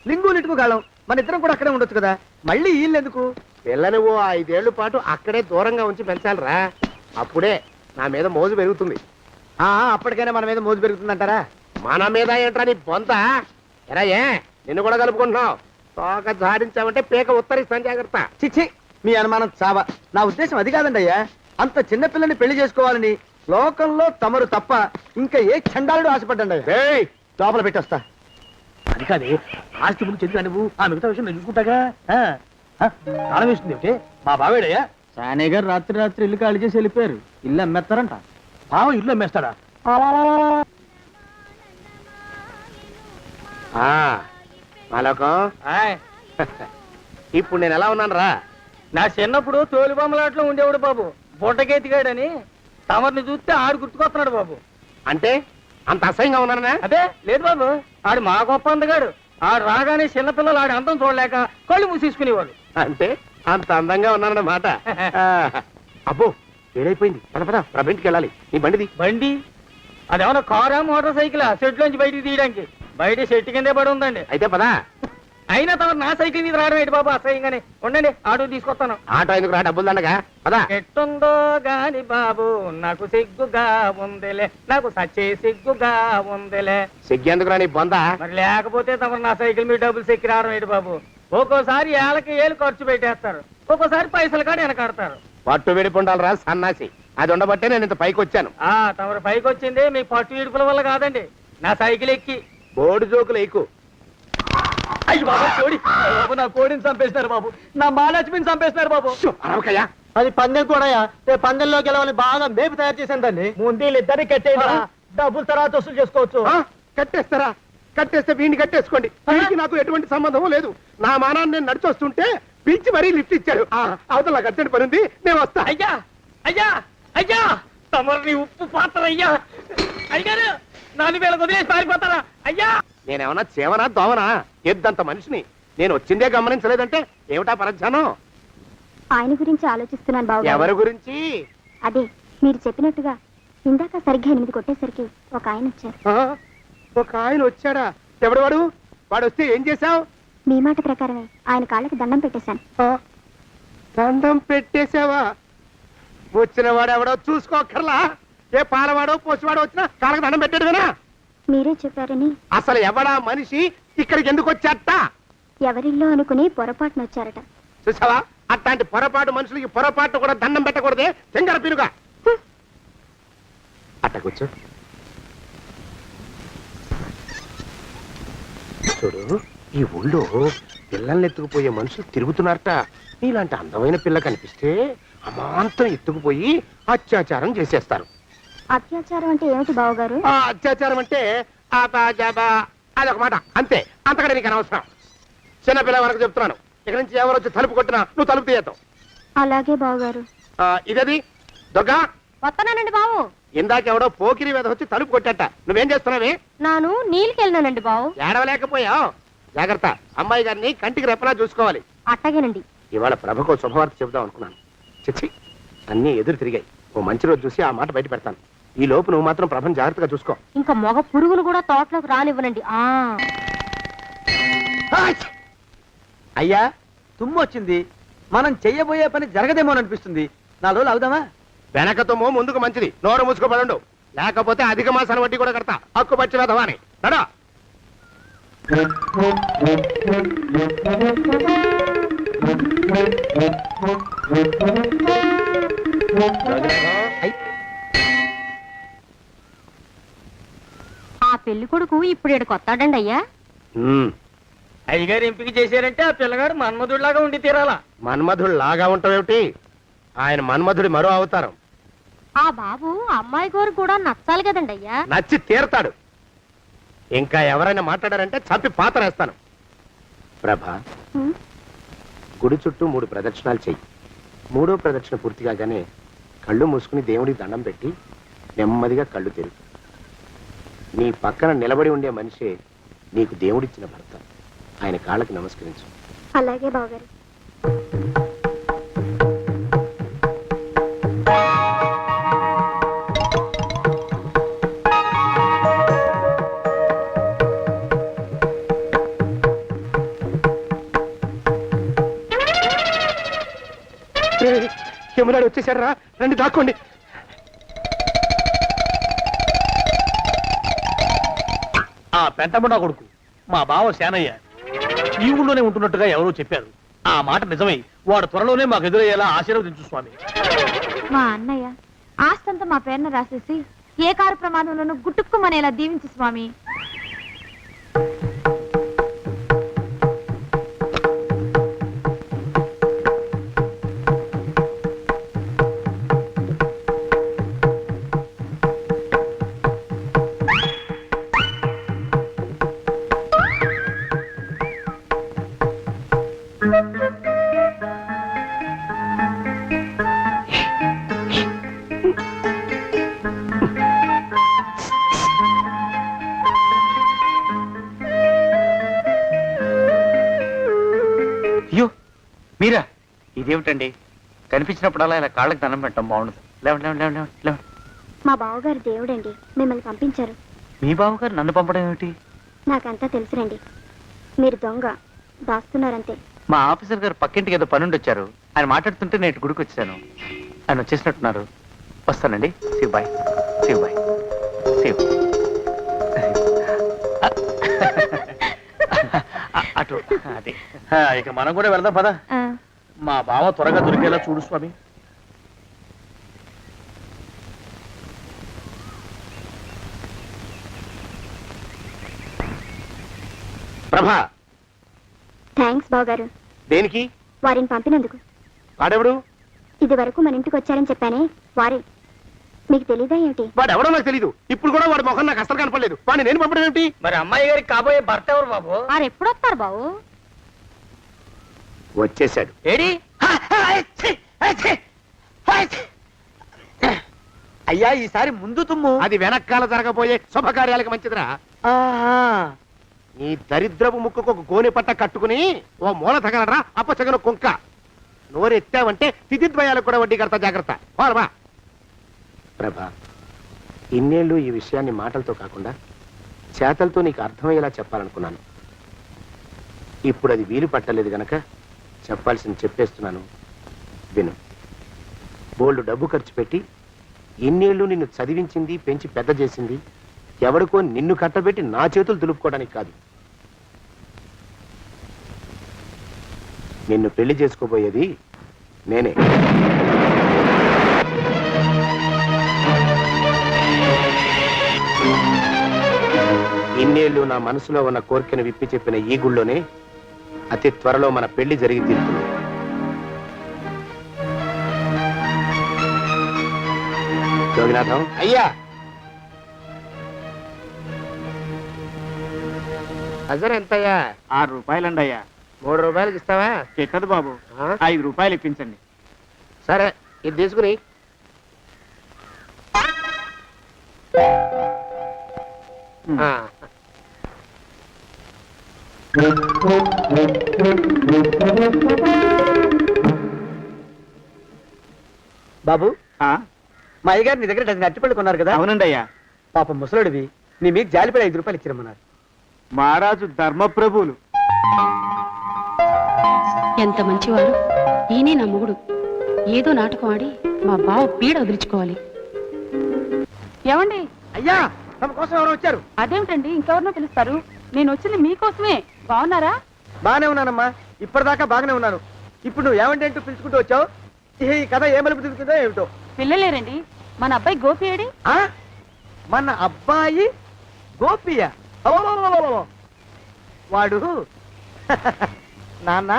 [SPEAKER 7] లింగు లిటుకు గాలం, మన ఇద్దరం కూడా అక్కడే ఉండొచ్చు కదా. మళ్ళీ వీళ్ళు ఎందుకు?
[SPEAKER 8] పిల్లని ఓ 5 ఏళ్ల పాటు అక్కడే దూరంగా ఉంచి పెంచాలిరా. అప్పుడే నా మీద మోజు పెరుగుతుంది.
[SPEAKER 7] అప్పటికైనా మన మీద మోజు పెరుగుతుందంటారా?
[SPEAKER 8] మన మీద ఏంట్రా నీ బొంత? ఎరా, ఏ నిన్ను కూడా కలుపుకుంటున్నావు? తోక జాడించావంటే పీక ఉత్తరిస్తాను, జాగ్రత్త.
[SPEAKER 7] చిచ్చి, మీ అనుమానం చావా. నా ఉద్దేశం అది కాదండి అయ్యా. అంత చిన్న పిల్లని పెళ్లి చేసుకోవాలని లోకంలో తమరు తప్ప ఇంకా ఏ చండాలుడు ఆశపడ్డండి అయ్యా.
[SPEAKER 8] ఏయ్,
[SPEAKER 7] లోపల పెట్టొస్తా.
[SPEAKER 3] అది కాదే, ఆస్తి ముందు చెందుగా నువ్వు ఆ మిగతా విషయం నేను చూసుకుంటాగా. తాళం వేస్తుంది ఏమిటి? మా బావేడయ్యా,
[SPEAKER 9] సానే గారు రాత్రి రాత్రి ఇల్లు ఖాళీ చేసి వెళ్ళిపోయారు. ఇల్లు అమ్మేస్తారంట.
[SPEAKER 3] బావ ఇల్లు అమ్మేస్తాడా?
[SPEAKER 8] మాలోకం
[SPEAKER 5] ఆయ్,
[SPEAKER 8] ఇప్పుడు నేను ఎలా ఉన్నాను రా?
[SPEAKER 5] నా చిన్నప్పుడు తోలు బొమ్మలాట్లో ఉండేవాడు బాబు, బుట్టకెత్తిగాడని. తమరిని చూస్తే ఆడు గుర్తుకొస్తున్నాడు బాబు.
[SPEAKER 8] అంటే అంత అసహ్యంగా ఉన్నానా?
[SPEAKER 5] అదే లేదు బాబు, ఆడు మా గొప్ప అందగాడు. ఆడు రాగానే చిన్నపిల్లలు ఆడి అందం చూడలేక కళ్ళు మూసేసుకునేవాడు.
[SPEAKER 8] అంటే అంత అందంగా ఉన్నానన్నమాట. అబ్బో ఏడైపోయింది. పద పద ఇంటికి వెళ్ళాలి. నీ బండిది.
[SPEAKER 5] బండి అదేమన్నా కారా మోటార్ సైకిల్ షెడ్ లోంచి బయటికి తీయడానికి? బయట షెట్ కిందే పడి ఉందండి.
[SPEAKER 8] అయితే పదా.
[SPEAKER 5] అయినా తమ నా సైకిల్ మీద రావడం ఏంటి బాబు అసహ్యంగానే. ఉండండి ఆటో తీసుకొస్తాను.
[SPEAKER 8] ఆటో ఎందుకు రా, డబ్బులు దండగా. పదా.
[SPEAKER 5] ఎట్టుందో గాని బాబు నాకు సిగ్గుగా ఉందిలే, నాకు సచ్చే సిగ్గుగా ఉందిలే.
[SPEAKER 8] సిగ్గెందుకు రా నీ బొంద?
[SPEAKER 5] మరి లేకపోతే తమ నా సైకిల్ మీద డబ్బులు సెక్కి రావడం ఏంటి బాబు? ఒక్కోసారి ఏళ్ళకి ఏళ్ళు ఖర్చు పెట్టేస్తారు, ఒక్కోసారి పైసలు కాడ వెనకాడతారు.
[SPEAKER 8] పట్టు విడిపుండాలి రా సన్నాసి. అది ఉండబట్టే నేను ఇంత పైకి వచ్చాను.
[SPEAKER 5] తమరు పైకి వచ్చింది మీ పట్టు ఇడుపుల వల్ల కాదండి, నా సైకిల్ ఎక్కి.
[SPEAKER 8] బోర్డు జోకులు ఎక్కువ.
[SPEAKER 5] అయ్యి బాబు కోడి, బాబు నా కోడిని చంపేసినారు బాబు, నా మహాలక్ష్మిని చంపేసినారు బాబు.
[SPEAKER 8] అరవకయ్యా.
[SPEAKER 6] అది పందెం కూడా పందెంలో గెలవని బాగా మేపు తయారు చేశాను దాన్ని.
[SPEAKER 7] ముందు వీళ్ళిద్దరిని కట్టేయండి, డబ్బులు తర్వాత వసూలు చేసుకోవచ్చు.
[SPEAKER 8] కట్టేస్తారా? కట్టేస్తే వీడిని కట్టేసుకోండి. వీడికి నాకు ఎటువంటి సంబంధం లేదు. నా మానాన్ని నేను నడిచొస్తుంటే పిలిచి మరీ లిఫ్ట్ ఇచ్చాడు. అవతల నాకు అర్జెంట్ పని ఉంది, నేను వస్తా.
[SPEAKER 5] అయ్యా అయ్యా అయ్యా, తమరిని ఉప్పు పాత్ర అయ్యా. అయ్యారు 4000 వదిలేసి పారిపోతారా అయ్యా?
[SPEAKER 8] నేనేమన్నా చేవనా దోవనా? ఎద్దంత మనిషిని. నేను వచ్చిందే గమనించలేదంటే ఏమిటా పరధ్యానం?
[SPEAKER 4] ఆయన గురించి ఆలోచిస్తున్నాను బాబు.
[SPEAKER 8] ఎవరి గురించి?
[SPEAKER 4] అదే మీరు చెప్పినట్టుగా ఇందాక సరిగ్గా 8 కొట్టేసరికి ఒక ఆయన వచ్చారు.
[SPEAKER 8] ఒక ఆయన వచ్చాడా? ఎవడు వాడు? వాడు వస్తే ఏం చేశావు?
[SPEAKER 4] మీ మాట ప్రకారమే ఆయన కాళ్ళకి దండం పెట్టేశాను.
[SPEAKER 8] దండం పెట్టేశావా? వచ్చిన వాడు ఎవడో చూసుకోకర్లా. ఏ పాలవాడో పోసివాడో వచ్చినా కాళ్ళకి దండం పెట్టాడువేనా?
[SPEAKER 4] మీరే చెప్పారని.
[SPEAKER 8] అసలు ఎవడా మనిషి? ఇక్కడికి ఎందుకు వచ్చాట?
[SPEAKER 4] ఎవరిల్లో అనుకుని పొరపాటున వచ్చారట.
[SPEAKER 8] చూసావా? అట్లాంటి పొరపాటు మనుషులకి పొరపాటు కూడా దండం పెట్టకూడదే. తెంగర పిరుగా అట్ట కూర్చో. చూడు, ఈ ఊళ్ళో పిల్లల్ని ఎత్తుకుపోయే మనుషులు తిరుగుతున్నారట. నీలాంటి అందమైన పిల్ల కనిపిస్తే అమాంతం ఎత్తుకుపోయి అత్యాచారం చేసేస్తారు.
[SPEAKER 4] అత్యాచారం అంటే ఏమిటి బావగారు?
[SPEAKER 8] అత్యాచారం అంటే అదొక మాట అంతే. అంతకంటే నీకు అనవసరం. చిన్నపిల్ల వరకు చెప్తున్నాను. ఇక్కడి నుంచి ఎవరు వచ్చి తలుపు కొట్టినా నువ్వు తలుపు తీయతావు.
[SPEAKER 4] అలాగే బావగారు.
[SPEAKER 8] ఇదది దొంగ.
[SPEAKER 4] వస్తున్నానండి బావు.
[SPEAKER 8] ఇందాకెవడో పోకిరి మీద వచ్చి తలుపు కొట్టట. నువ్వేం చేస్తున్నావే?
[SPEAKER 4] నాను నీళ్ళకెళ్ళినానండి బావు.
[SPEAKER 8] ఏడవలేకపోయావు. జాగ్రత్త. అమ్మాయి గారిని కంటికి రెప్పలా చూసుకోవాలి.
[SPEAKER 4] అట్టగేనండి.
[SPEAKER 8] ఇవాళ ప్రభకు శుభవార్త చెబుదాం అనుకున్నాను. చిచ్చి, అన్నీ ఎదురు తిరిగాయి. ఓ మంచి రోజు చూసి ఆ మాట బయట పెడతాను. ఈ లోపు నువ్వు మాత్రం ప్రభను జాగ్రత్తగా చూసుకో.
[SPEAKER 4] ఇంకా మగ పురుగులు కూడా తోటలోకి రానివ్వనండి.
[SPEAKER 7] అయ్యా తుమ్ము వచ్చింది, మనం చెయ్యబోయే పని జరగదేమో అనిపిస్తుంది. 4 రోజులు అవుదామా?
[SPEAKER 8] వెనకతోమో ముందుకు మంచిది. నోరు మూసుకోబడండు, లేకపోతే అధిక మాసాల వడ్డీ కూడా కడతా. హక్కు పచ్చి వేదవాని నడా.
[SPEAKER 4] ఆ పెళ్లి కొడుకు ఇప్పుడు ఈడకు వస్తాడండి అయ్యా.
[SPEAKER 5] అయ్యగారు ఎంపిక చేశారంటే ఆ పిల్లగాడు మన్మధుడిలాగా ఉండి తీరాలా.
[SPEAKER 8] మన్మధుడు లాగా ఉంటావేమిటి? ఆయన మన్మధుడి మరో అవతారం.
[SPEAKER 4] ఆ బాబు అమ్మాయి గారు కూడా నచ్చాలి కదండి అయ్యా.
[SPEAKER 8] నచ్చి తీరతాడు. ఇంకా ఎవరైనా మాట్లాడారంటే చంపి పాతరేస్తాను. ప్రభా, గుడి చుట్టూ 3 ప్రదక్షిణాలు చెయ్యి. 3వ ప్రదక్షిణ పూర్తి కాగానే కళ్ళు మూసుకుని దేవుడికి దండం పెట్టి నెమ్మదిగా కళ్ళు తెరుగు. నీ పక్కన నిలబడి ఉండే మనిషే నీకు దేవుడిచ్చిన భర్త. ఆయన కాళ్ళకి నమస్కరించు.
[SPEAKER 4] అలాగే బావగారు.
[SPEAKER 8] యమునాడు వచ్చేసాడు రా, రండి దాక్కోండి.
[SPEAKER 3] ఆ పెంటముడా కొడుకు మా బావ శానయ్య ఈ ఊళ్ళోనే ఉంటున్నట్టుగా ఎవరో చెప్పారు. ఆ మాట నిజమై వాడు త్వరలోనే మాకు ఎదురయ్యేలా ఆశీర్వదించు స్వామి.
[SPEAKER 2] మా అన్నయ్య ఆస్తంతా మా పేరున రాసేసి ఏ కారు ప్రమాదంలోనూ గుట్టుక్కుమనేలా దీవించు స్వామి.
[SPEAKER 9] ఇదేమిటండి కనిపించినప్పుడల్లా ఇలా కాళ్ళకి దండం పెట్టడం బాగుండదు. లేవండి లేవండి లేవండి లేవండి లేవండి.
[SPEAKER 2] మా బావగారు దేవుడండి, మిమ్మల్ని పంపించారు.
[SPEAKER 9] మీ బావగారు నన్ను పంపడం ఏమిటి?
[SPEAKER 2] నాకంతా తెలుసురండి. మీరు దొంగ, దాస్తున్నారంతే.
[SPEAKER 9] మా ఆఫీసర్ గారు పక్కింటికి ఏదో పనుండి వచ్చారు. ఆయన మాట్లాడుతుంటే నేను గుడికి వచ్చాను. ఆయన వచ్చేసినట్టున్నారు. వస్తానండి. శివ్ బాయ్. శివ్ బాయ్. శివ్. అటు అదే.
[SPEAKER 3] ఇక మనం కూడా వెళ్దాం పద. మా బావ త్వరగా దొరికేలా చూడు స్వామి.
[SPEAKER 8] ప్రభా,
[SPEAKER 2] థ్యాంక్స్ బావగారు,
[SPEAKER 8] దేనికి?
[SPEAKER 2] వారిని పంపినందుకు.
[SPEAKER 8] వాడెవడు?
[SPEAKER 2] ఇది వరకు మన ఇంటికి వచ్చారని చెప్పానే, వారే. మీకు తెలీదా ఏమిటి?
[SPEAKER 8] వాడెవడో నాకు తెలీదు. ఇప్పుడు కూడా వాడి ముఖం నాకు అసలు కనపడలేదు. వాడిని నేను పంపడం ఏమిటి?
[SPEAKER 5] మరి అమ్మాయి గారికి కాబోయే భర్త ఎవరు బాబు?
[SPEAKER 4] వారు ఎప్పుడు వస్తారు బావు?
[SPEAKER 8] వచ్చేసాడు.
[SPEAKER 5] ఏడి?
[SPEAKER 7] అయ్యా ఈసారి ముందు తుమ్ము.
[SPEAKER 8] అది వెనకాల జరగబోయే శుభకార్యాలకు మంచిదిరా. నీ దరిద్రపు ముక్కుకు ఒక గోనె పట్ట కట్టుకుని ఓ మూల తగలరా అప్పచగన కుంక. నోరెత్తావంటే తిథిద్వయాలకు కూడా వడ్డీ కడతా, జాగ్రత్త. పోరమా ప్రభా, ఇన్నేళ్ళు ఈ విషయాన్ని మాటలతో కాకుండా చేతలతో నీకు అర్థమయ్యేలా చెప్పాలనుకున్నాను. ఇప్పుడు అది వీలు పట్టలేదు గనక చెప్పాల్సింది చెప్పేస్తున్నాను, విను. బోల్డు డబ్బు ఖర్చు పెట్టి ఇన్నేళ్ళు నిన్ను చదివించింది, పెంచి పెద్ద చేసింది ఎవడికో నిన్ను కట్టబెట్టి నా చేతులు దులుపుకోవడానికి కాదు. నిన్ను పెళ్లి చేసుకోబోయేది నేనే. ఇన్నేళ్ళు నా మనసులో ఉన్న కోరికను విప్పి చెప్పిన ఈ గుళ్ళోనే అతి త్వరలో మన పెళ్లి జరిగి తీరుతుంది. జోగినాథం అయ్యా, హజర్ ఎంతయ్యా?
[SPEAKER 9] 6 రూపాయలండి అయ్యా.
[SPEAKER 8] 3 రూపాయలకి ఇస్తావా?
[SPEAKER 9] ఎక్కదు బాబు, 5 రూపాయలు ఇప్పించండి.
[SPEAKER 8] సరే, ఇది తీసుకుని.
[SPEAKER 7] బాబు,
[SPEAKER 9] ఆ,
[SPEAKER 7] మా అయ్యగారు నీ దగ్గర డజన్ అరటిపళ్ళు కొన్నారు కదా?
[SPEAKER 9] అవునండి అయ్యా.
[SPEAKER 7] పాపం ముసలుడివి, నీ మీకు జాలిపడి 5 రూపాయలు ఇచ్చిరమ్మన్నారు.
[SPEAKER 9] మహారాజు ధర్మప్రభువులు.
[SPEAKER 4] ఎంత మంచివాడు. ఈయనే నా మొగుడు. ఏదో నాటకం ఆడి మా బావ పీడ వదిలించుకోవాలి.
[SPEAKER 2] ఏమండి?
[SPEAKER 7] అయ్యా, తమ కోసం ఎవరో వచ్చారు.
[SPEAKER 2] అదేమిటండి, ఇంకెవరినో పిలుస్తారు? నేను వచ్చింది మీకోసమే. బాగున్నారా?
[SPEAKER 7] బాగానే ఉన్నానమ్మా, ఇప్పటిదాకా బాగానే ఉన్నాను. ఇప్పుడు నువ్వు ఏమంటే అంటూ పిలుచుకుంటూ వచ్చావు. ఈ కథ ఏ మలుపు తిరుగుతుందో ఏమిటో.
[SPEAKER 2] పిల్లలేరండి. మన అబ్బాయి గోపి ఏడి?
[SPEAKER 7] ఆ? మన అబ్బాయి గోపియ? అవ్వవ్వవ్వవ్వవ్వ. వాడు నాన్న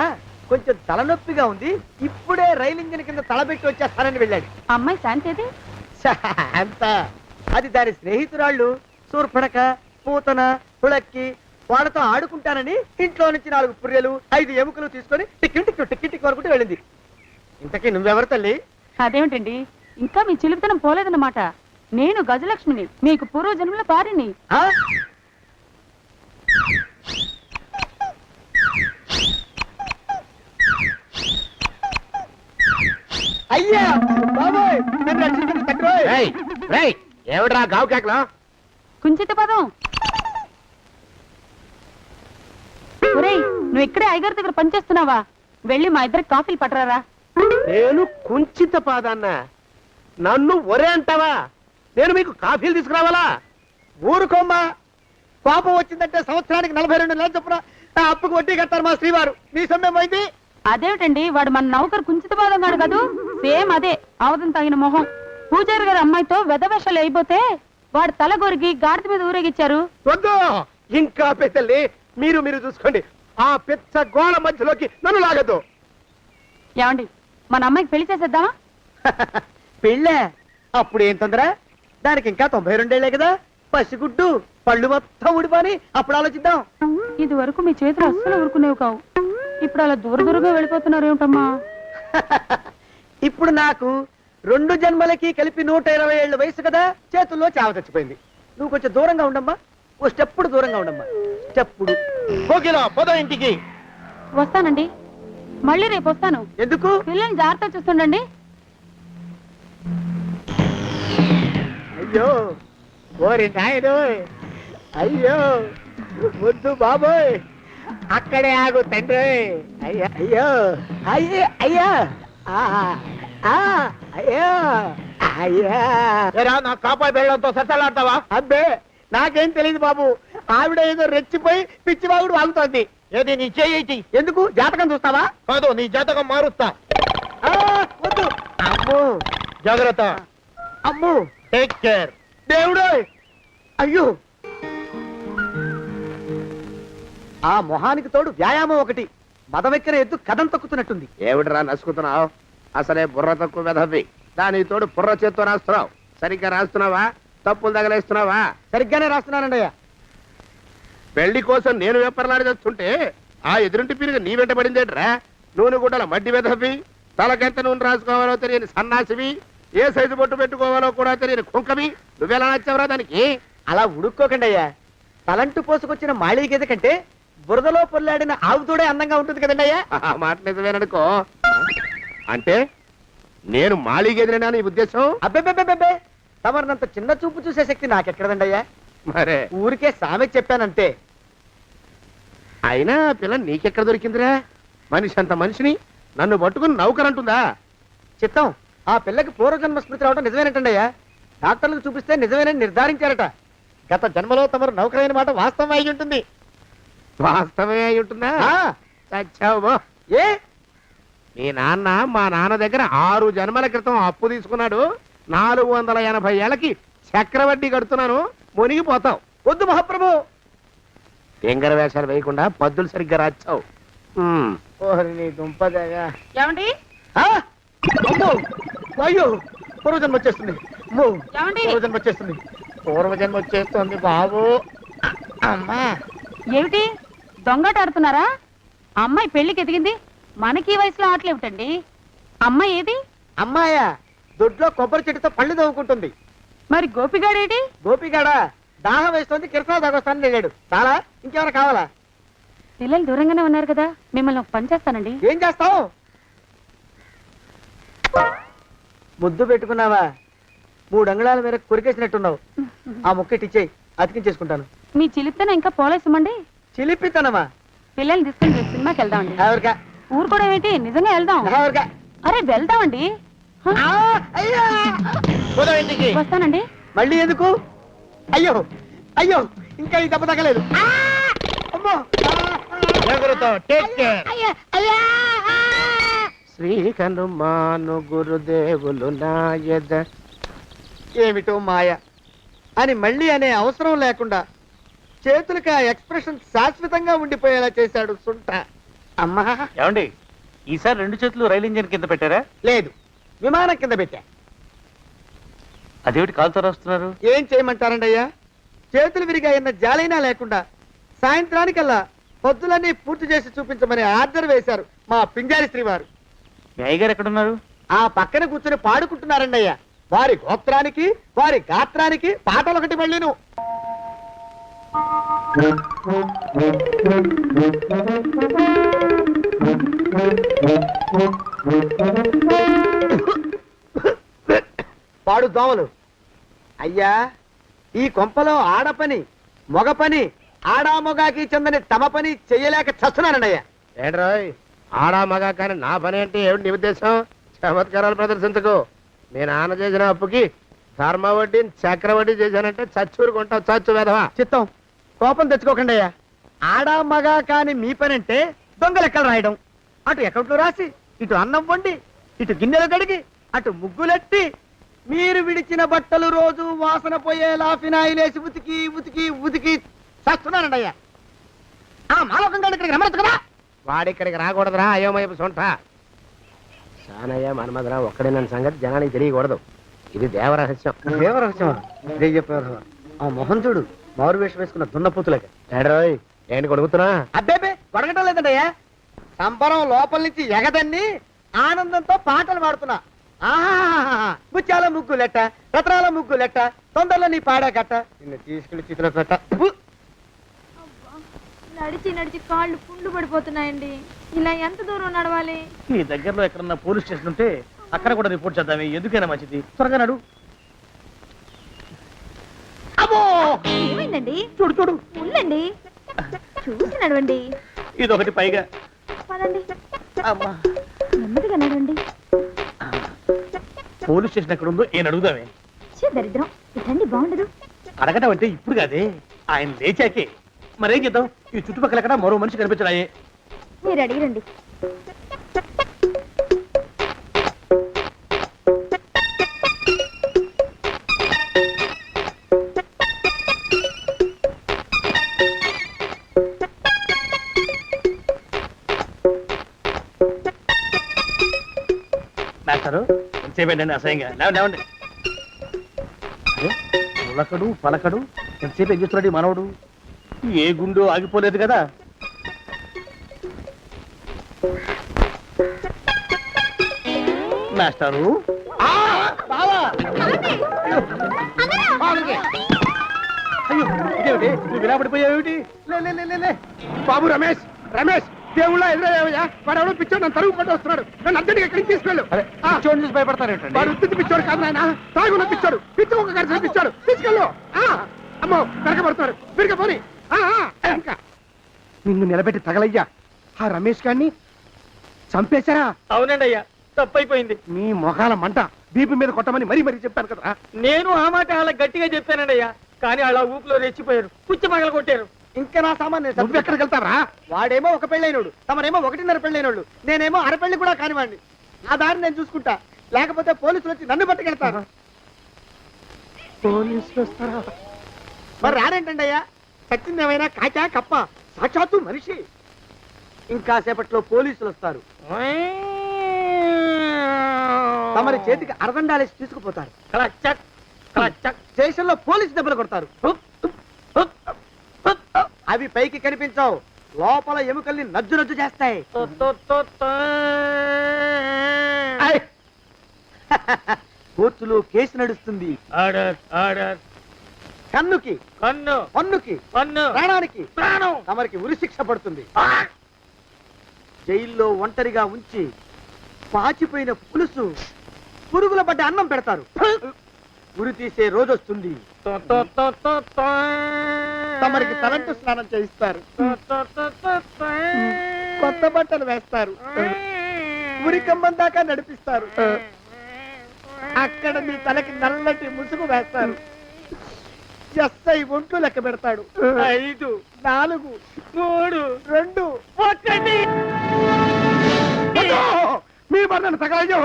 [SPEAKER 7] కొంచెం తలనొప్పిగా ఉంది, ఇప్పుడే రైలు ఇంజిన్ కింద తలబెట్టి వచ్చేస్తానని వెళ్ళాడు.
[SPEAKER 2] అమ్మాయి శాంతేది?
[SPEAKER 7] అంత అది దాని స్నేహితురాళ్ళు సూర్పడక, పూతన, పుళక్కి వాళ్ళతో ఆడుకుంటానని ఇంట్లో నుంచి 4 పుర్రెలు 5 ఎముకలు తీసుకొని టిక్కి టిక్కి టిక్కి టిక్కి వరకు వెళ్ళింది. ఇంతకీ నువ్వెవరు తల్లి?
[SPEAKER 2] అదేమిటండి, ఇంకా మీ చిలుపుతనం పోలేదన్నమాట. నేను గజలక్ష్మిని, మీకు పూర్వజన్మల భార్యని.
[SPEAKER 7] ఆ? అయ్యా బాబోయ్, నన్ను రక్షించండి తండ్రోయ్.
[SPEAKER 8] ఏమిడ్రా గావు కేకలో?
[SPEAKER 2] కుంచిత పదం. ఒరేయ్, నువ్వు ఇక్కడే అయ్యగారి దగ్గర పనిచేస్తున్నావా? వెళ్ళి మా ఇద్దరికి కాఫీలు పట్టరారా.
[SPEAKER 8] నేను కుంచిత పాదాన్న, నన్ను ఒరే అంటావా? నేను మీకు కాఫీలు తీసుకురావాలా?
[SPEAKER 7] ఊరుకోమ్మా, కోపం వచ్చిందంటే సంవత్సరానికి 42 నెలలు చొప్పున నా అప్పుకు వడ్డీ కట్టారు మా శ్రీవారు. మీ సొమ్మేం పోయింది?
[SPEAKER 2] అదేమిటండి, వాడు మన నౌకరు కుంచిత పాదం కాడు కదూ? సేమ్ అదే, అవధం తగిన మొహం. పూజారి గారి అమ్మాయితో వెధవేషాలు అయిపోతే వాడు తల గొరిగి గాడిద మీద ఊరేగిచ్చారు.
[SPEAKER 8] వద్దు, ఇంకా పెద్దల్ని మీరు మీరు చూసుకోండి. ఆ పెద్ద గోళ మధ్యలోకి నన్ను లాగద్దు.
[SPEAKER 2] ఏమండి, మన అమ్మాయికి పెళ్లి చేసేద్దామా?
[SPEAKER 7] పెళ్ళే? అప్పుడు ఏం తొందర? దానికి ఇంకా 92 ఏళ్లే కదా. పసిగుడ్డు పళ్ళు మొత్తం ఊడిపోని అప్పుడు ఆలోచిద్దాం.
[SPEAKER 2] ఇది వరకు మీ చేతులు అస్సలు ఊరుకునేవి కావు. ఇప్పుడు అలా దూరంగా వెళ్ళిపోతున్నారు ఏమిటమ్మా?
[SPEAKER 7] ఇప్పుడు నాకు 2 జన్మలకి కలిపి 120 ఏళ్ళ వయసు కదా, చేతుల్లో చావ తెచ్చిపోయింది. నువ్వు కొంచెం దూరంగా ఉండమ్మా, ఓ స్టెప్పుడు దూరంగా ఉండమ్మా. స్టెప్పుడు.
[SPEAKER 8] పోకిలో పోదో ఇంటికి.
[SPEAKER 2] వస్తానండి. మళ్ళీ రేపు వస్తాను.
[SPEAKER 7] ఎందుకు?
[SPEAKER 2] పిల్లల్ని జాగ్రత్త చూస్తుండండి.
[SPEAKER 8] అయ్యో ఓరి నాయను, అయ్యో ముద్దు బాబోయ్, అక్కడే ఆగు తండ్రి. అయ్యా అయ్యో అయ్యో అయ్యా అయ్యో అయ్యా. నా కాపాయి బెళ్ళంతో సత్తలాడతావా? అబ్బే నాకేం తెలియదు బాబు, ఆవిడ ఏదో రెచ్చిపోయి పిచ్చివాగుడు వాగుతోంది. ఏది నీ చేయి? ఎందుకు? జాతకం చూస్తావా? కాదు, నీ జాతకం మారుస్తా. వద్దు. అమ్మో జాగ్రత్త. అమ్మో టేక్ కేర్. దేవుడు అయ్యో,
[SPEAKER 7] ఆ మొహానికి తోడు వ్యాయామం ఒకటి, మదవెక్కిన ఎద్దు కథం తొక్కుతున్నట్టుంది.
[SPEAKER 8] ఏమిటిరా నసుకుతున్నావు? అసలే బుర్ర తక్కువ వెధవి, దాని తోడు బుర్ర చేత్తో రాస్తున్నావు. సరిగ్గా రాస్తున్నావా? తప్పులు తగలేస్తున్నావా?
[SPEAKER 7] సరిగ్గానే రాస్తున్నానండయ్యా.
[SPEAKER 8] పెళ్లి కోసం నేను వెప్పర్లాడి చేస్తుంటే ఆ ఎదురింటి పీరుగా నీ వెంట పడిందేట్రా? నూనె గుడ్డల మడ్డి వెధవి, తలకెంత నూనె రాసుకోవాలో తెలియని సన్నాసివి, ఏ సైజు బొట్టు పెట్టుకోవాలో కూడా తెలియని కుంకమి, నువ్వెలా నచ్చావురా దానికి?
[SPEAKER 7] అలా ఉడుక్కోకండి అయ్యా. తలంటు పోసుకొచ్చిన మాళీ గేదె కంటే బురదలో పొల్లాడిన ఆవు తోడే అందంగా ఉంటుంది కదండి అయ్యా.
[SPEAKER 8] ఆ మాట నిజమేననుకో. అంటే నేను మాళీగెదిరినా నీ ఉద్దేశం?
[SPEAKER 7] అబ్బెబ్బెబ్బెబ్బే, తమరినంత చిన్న చూపు చూసే శక్తి నాకెక్కడదండి అయ్యా.
[SPEAKER 8] మరే
[SPEAKER 7] ఊరికే సామె చెప్పానంతే.
[SPEAKER 8] అయినా పిల్ల నీకెక్కడ దొరికిందిరా? మనిషి అంత మనిషిని నన్ను పట్టుకుని నౌకరంటుందా?
[SPEAKER 7] చిత్తం, ఆ పిల్లకి పూర్వజన్మ స్మృతి రావడం నిజమేనటండి అయ్యా. డాక్టర్లకు చూపిస్తే నిజమేనని నిర్ధారించారట. గత జన్మలో తమరు నౌకరైన మాట వాస్తవం అయి ఉంటుంది.
[SPEAKER 8] వాస్తవమే అయి ఉంటుందా? చచ్చావు.
[SPEAKER 7] ఏ
[SPEAKER 8] మీ నాన్న మా నాన్న దగ్గర 6 జన్మల క్రితం అప్పు తీసుకున్నాడు. 480 ఏళ్ళకి చక్రవడ్డీ కడుతున్నాను, మునిగిపోతావు.
[SPEAKER 7] వద్దు మహాప్రభు.
[SPEAKER 8] ఎంగర వేషాలు వేయకుండా పద్దులు సరిగ్గా రాచావు.
[SPEAKER 7] ఓహరి నీ దుంపదగా.
[SPEAKER 2] ఏమండి?
[SPEAKER 7] అమ్మో అయ్యో, పూర్వజన్మ వచ్చేస్తుంది. అమ్మో,
[SPEAKER 2] ఏమండి?
[SPEAKER 7] పూర్వజన్మ వచ్చేస్తుంది. పూర్వజన్మ వచ్చేస్తుంది బాబు. అమ్మా,
[SPEAKER 2] ఏమిటి దొంగట ఆడుతున్నారా? అమ్మాయి పెళ్లికి ఎదిగింది, మనకి ఈ వయసులో ఆటలేమిటండి? అమ్మాయి ఏది?
[SPEAKER 7] అమ్మాయా దొడ్లో కొబ్బరి చెట్టుతో పళ్ళు తవ్వుకుంటుంది.
[SPEAKER 2] మరి గోపిగాడేటి?
[SPEAKER 7] గోపిగాడ దాహం వేస్తుంది, కిరసా దాగొస్తానని వెళ్ళాడు. చాలా ఇంకేమైనా కావాలా?
[SPEAKER 2] పిల్లలు దూరంగానే ఉన్నారు కదా, మిమ్మల్ని ఒక పని చేస్తానండి.
[SPEAKER 7] ఏం చేస్తావు? ముద్దు పెట్టుకున్నావా? 3 అంగుళాల మేర కొరికేసినట్టున్నావు. ఆ ముక్కటి ఇచ్చేయి, అతికించేసుకుంటాను.
[SPEAKER 2] మీ చిలిపితేనే ఇంకా పోలేసమండి.
[SPEAKER 7] చిలిపితనమా?
[SPEAKER 2] పిల్లల్ని తీసుకుని రేపు సినిమాకి వెళ్దామండి.
[SPEAKER 7] ఎవరికా?
[SPEAKER 2] ఊరు కూడా ఏంటి, నిజంగా వెళ్దాం.
[SPEAKER 7] ఎవరికా?
[SPEAKER 2] అరే వెళ్దామండి. హ?
[SPEAKER 7] అయ్యా, పోదాం ఇంటికి.
[SPEAKER 2] వస్తానండి.
[SPEAKER 7] మళ్ళీ ఎందుకు? అయ్యో అయ్యో, ఇంకా ఈ దెబ్బ తగ్గలేదు. అమ్మో,
[SPEAKER 8] శ్రీ హనుమాను గురుదేవులు నాయద.
[SPEAKER 7] ఏమిటో మాయ అని మళ్ళీ అనే అవసరం లేకుండా చేతులకి ఆ ఎక్స్ప్రెషన్ శాశ్వతంగా ఉండిపోయేలా చేశాడు సుంట. అమ్మా,
[SPEAKER 9] ఏమండి ఈసారి 2 చేతులు రైలు ఇంజిన్ కింద పెట్టారా?
[SPEAKER 7] లేదు, విమానం కింద పెట్టా.
[SPEAKER 9] అదేమిటి కాలుతో రాస్తున్నారు?
[SPEAKER 7] ఏం చేయమంటారండి అయ్యా? చేతులు విరిగాయన్న జాలైనా లేకుండా సాయంత్రానికల్లా పొద్దులన్నీ పూర్తి చేసి చూపించమని ఆర్డర్ వేశారు మా పింజారి శ్రీ వారు.
[SPEAKER 9] మీ అయ్యగారు ఎక్కడున్నారు?
[SPEAKER 7] ఆ పక్కన కూర్చొని పాడుకుంటున్నారండి అయ్యా. వారి గోత్రానికి వారి గాత్రానికి పాటలు ఒకటి మళ్ళీను. పాడు దోమలు. అయ్యా, ఈ కొంపలో ఆడ పని మొగ పని, ఆడా మొగాకి చెందని తమ పని చెయ్యలేక చస్తున్నానండి అయ్యా.
[SPEAKER 8] ఏంట్రాయ్, ఆడా మగా కానీ నా పని అంటే ఏమిటి నీ ఉద్దేశం? చమత్కారాలు ప్రదర్శించకు. మీ నాన్న చేసిన అప్పుకి ధర్మ వడ్డీ చక్రవడ్డీ చేశానంటే చచ్చూరుకుంటావు, చచ్చు వేధవా.
[SPEAKER 7] చిత్తం, కోపం తెచ్చుకోకండి అయ్యా. ఆడా మగా కాని మీ పని అంటే దొంగ లెక్కలు రాయడం, అటు అకౌంట్లో రాసి, ఇటు అన్నం వండి, ఇటు గిన్నెలు కడిగి, అటు ముగ్గులెట్టి, మీరు విడిచిన బట్టలు రోజు వాసన పోయేలా ఫినాయిలేసి ఉతికి ఉతికి ఉతికి చేస్తున్నానండి అయ్యా. ఆ మాలోకం గారు ఇక్కడికి రమ్మచ్చు కదా.
[SPEAKER 8] వాడిక్కడికి రాకూడదురా అయోమయపు సొంట. సానయ్య మన్మధరా ఒక్కడే నన్ను సంగతి జనానికి తెలియకూడదు. ఇది దేవరహస్యం.
[SPEAKER 7] దేవరహస్యమా? ఇదే చెప్పారు. ఆ మొహం చూడు, మారు వేషం వేసుకున్న దున్నపోతులకి.
[SPEAKER 8] ఏడ్రోయ్, ఏంటి కొడుకుతున్నా?
[SPEAKER 7] అబ్బేబే, కొడగటం లేదండయ్యా. సంబరం లోపల నుంచి ఎగదన్ని ఆనందంతో పాటలు పాడుతున్నా. ఆహా, ముత్యాల ముగ్గు లెట్ట, రత్నాల ముగ్గు లెట్ట, తొందరలో నీ పాడా కట్ట, నిన్ను తీసుకెళ్లి చేతిలో పెట్ట.
[SPEAKER 2] నడిచి నడిచి కాళ్ళు పుండ్లు పడిపోతున్నాయండి. ఇలా ఎంత దూరం నడవాలి?
[SPEAKER 3] ఈ దగ్గరలో ఎక్కడన్నా పోలీస్ స్టేషన్ ఉంటే అక్కడ కూడా రిపోర్ట్ చేద్దామే, ఎందుకైనా మంచిది. త్వరగా నడు. అమ్మో!
[SPEAKER 2] ఏమైందండి?
[SPEAKER 3] చూడు చూడు,
[SPEAKER 2] ఉండండి, చూసి నడవండి.
[SPEAKER 3] ఇదొకటి పైగా.
[SPEAKER 2] పదండి,
[SPEAKER 3] అమ్మా,
[SPEAKER 2] నెమ్మదిగా నడవండి.
[SPEAKER 3] పోలీస్ స్టేషన్ ఎక్కడ ఉందో ఏం అడుగుదామే.
[SPEAKER 2] ఛీ, దరిద్రం, ఇదండి బాగుండదు.
[SPEAKER 3] అడగటం అంటే ఇప్పుడు కాదే, ఆయన లేచాకే. మరేం చేద్దాం, ఈ చుట్టుపక్కల ఎక్కడ మరో మనిషి కనిపించడాయే.
[SPEAKER 2] మీరు అడిగిరండి.
[SPEAKER 3] మాస్టారు ఎంతసేపేంటండి అసహ్యంగా? లేవండి లేవండి. అరే, ఉలకడు పలకడు, ఎంతసేపు ఏం చేస్తున్నాడు ఈ మనవడు? ఏ గుండు ఆగిపోలేదు కదా. మాస్టారు, అయ్యో ఇదేమిటి, నువ్వు ఇలా పడిపోయావేమిటి? లే లే లే, లే లే.
[SPEAKER 8] బాబు రమేష్, రమేష్ దేవుళ్ళ ఎదురయ్యా, వాడు ఎవడో పిచ్చోడు నన్ను తరుగు పట్టి వస్తున్నాడు. నన్ను అర్జెంట్గా ఎక్కడికి తీసుకెళ్ళు.
[SPEAKER 9] పిచ్చోడిని చూసి భయపడతారేంటండి?
[SPEAKER 8] వాడు ఉత్తి పిచ్చోడు కాదు నాయన, తాగున్న పిచ్చోడు, పిచ్చి ఒక కలిసి పిచ్చాడు. తీసుకెళ్ళు. అమ్మో వెనకబడుతున్నాడు, విరిగ పోని. ఇంకా నిన్ను నిలబెట్టి తగలయ్యా. ఆ రమేష్ గారిని చంపేశారా?
[SPEAKER 5] అవునండి అయ్యా, తప్పైపోయింది.
[SPEAKER 8] మీ మొఖాల మంట, బీపీ మీద కొట్టమని మరీ మరీ చెప్పాను కదా.
[SPEAKER 5] నేను ఆ మాట అలా గట్టిగా చెప్పానండి అయ్యా, కానీ అలా ఊపిలో రెచ్చిపోయారు, పుచ్చి పగల కొట్టారు.
[SPEAKER 7] ఇంకా నా సామాన్
[SPEAKER 8] నువ్వు ఎక్కడికి వెళ్తావరా?
[SPEAKER 7] వాడేమో ఒక పెళ్ళైనోడు, తమరేమో 1.5 పెళ్ళైనోళ్ళు, నేనేమో అరపెళ్ళి కూడా కానివ్వండి. నా దారి నేను చూసుకుంటా, లేకపోతే పోలీసులు వచ్చి నన్ను పట్టుకెళ్తారు.
[SPEAKER 8] పోలీసులు వస్తారా?
[SPEAKER 7] మరి రారేంటండి అయ్యా, సచ్చింది ఏమైనా కాచా కప్ప, సాక్షాత్తు మనిషి. ఇంకా సేపట్లో పోలీసులు వస్తారు, తమరి చేతికి అరదండాలేసి తీసుకుపోతారు.
[SPEAKER 5] క్లచక్, క్లచక్.
[SPEAKER 7] స్టేషన్ లో పోలీసు దెబ్బలు కొడతారు. అవి పైకి కనిపించవు, లోపల ఎముకల్ని నజ్జు నజ్జు చేస్తాయి. కోర్టులో కేసు నడుస్తుంది.
[SPEAKER 5] Order, order.
[SPEAKER 7] కన్నుకి
[SPEAKER 5] కన్ను,
[SPEAKER 7] పన్నుకి
[SPEAKER 5] పన్ను,
[SPEAKER 7] ప్రాణానికి
[SPEAKER 5] ప్రాణం.
[SPEAKER 7] తమరికి ఉరి శిక్ష పడుతుంది. జైల్లో ఒంటరిగా ఉంచి పాచిపోయిన పులుసు, పురుగుల పడ్డ అన్నం పెడతారు. ఉరి తీసే రోజు వస్తుంది. తమరికి తలంటు స్నానం చేయిస్తారు, కొత్త బట్టలు వేస్తారు, ఉరి కంబం దాకా నడిపిస్తారు. అక్కడ మీ తలకి నల్లటి ముసుగు వేస్తారు. ఎస్ఐ ఒంట్లు లెక్క పెడతాడు.
[SPEAKER 5] 5,
[SPEAKER 7] 4,
[SPEAKER 5] 3,
[SPEAKER 7] 2,
[SPEAKER 5] 1.
[SPEAKER 8] మీ మరణం తగలయ్యో,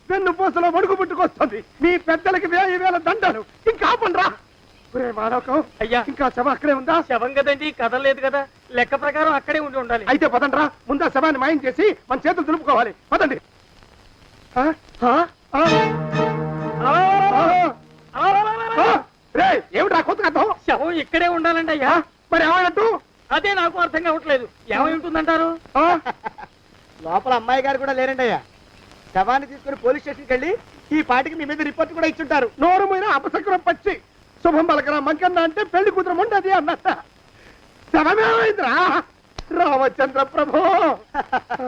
[SPEAKER 8] వెన్ను పూసలో వణుకు పుట్టుకొస్తుంది. మీ పెద్దలకి 1000 దండలు. ఇంకా ఆపండ్రా. మానవకం
[SPEAKER 5] అయ్యా,
[SPEAKER 8] ఇంకా శవం అక్కడే ఉందా?
[SPEAKER 5] శవం కదండి, కదలేదు కదా, లెక్క ప్రకారం అక్కడే ఉండి ఉండాలి.
[SPEAKER 8] అయితే పదండ్రా, ముందా శవాన్ని మాయం చేసి మన చేతులు దులుపుకోవాలి. పదండి. ఏమిటా కొత్త కథం?
[SPEAKER 5] శవం ఇక్కడే ఉండాలండి అయ్యా.
[SPEAKER 8] మరి ఏమైనట్టు?
[SPEAKER 5] అదే నాకు అర్థం కావట్లేదు. ఏమై ఉంటుందంటారు?
[SPEAKER 7] లోపల అమ్మాయి గారు కూడా లేరండి అయ్యా. శవాన్ని తీసుకుని పోలీస్ స్టేషన్కి వెళ్ళి ఈ పాటికి మీ మీద రిపోర్ట్ కూడా ఇచ్చుంటారు.
[SPEAKER 8] నోరు మీద అపశకునం పచ్చి శుభం పలకరా మంకన్న అంటే పెళ్లి కూతురు ఉండదు అన్నట్ట. శవమేమైందిరా రామచంద్ర ప్రభు.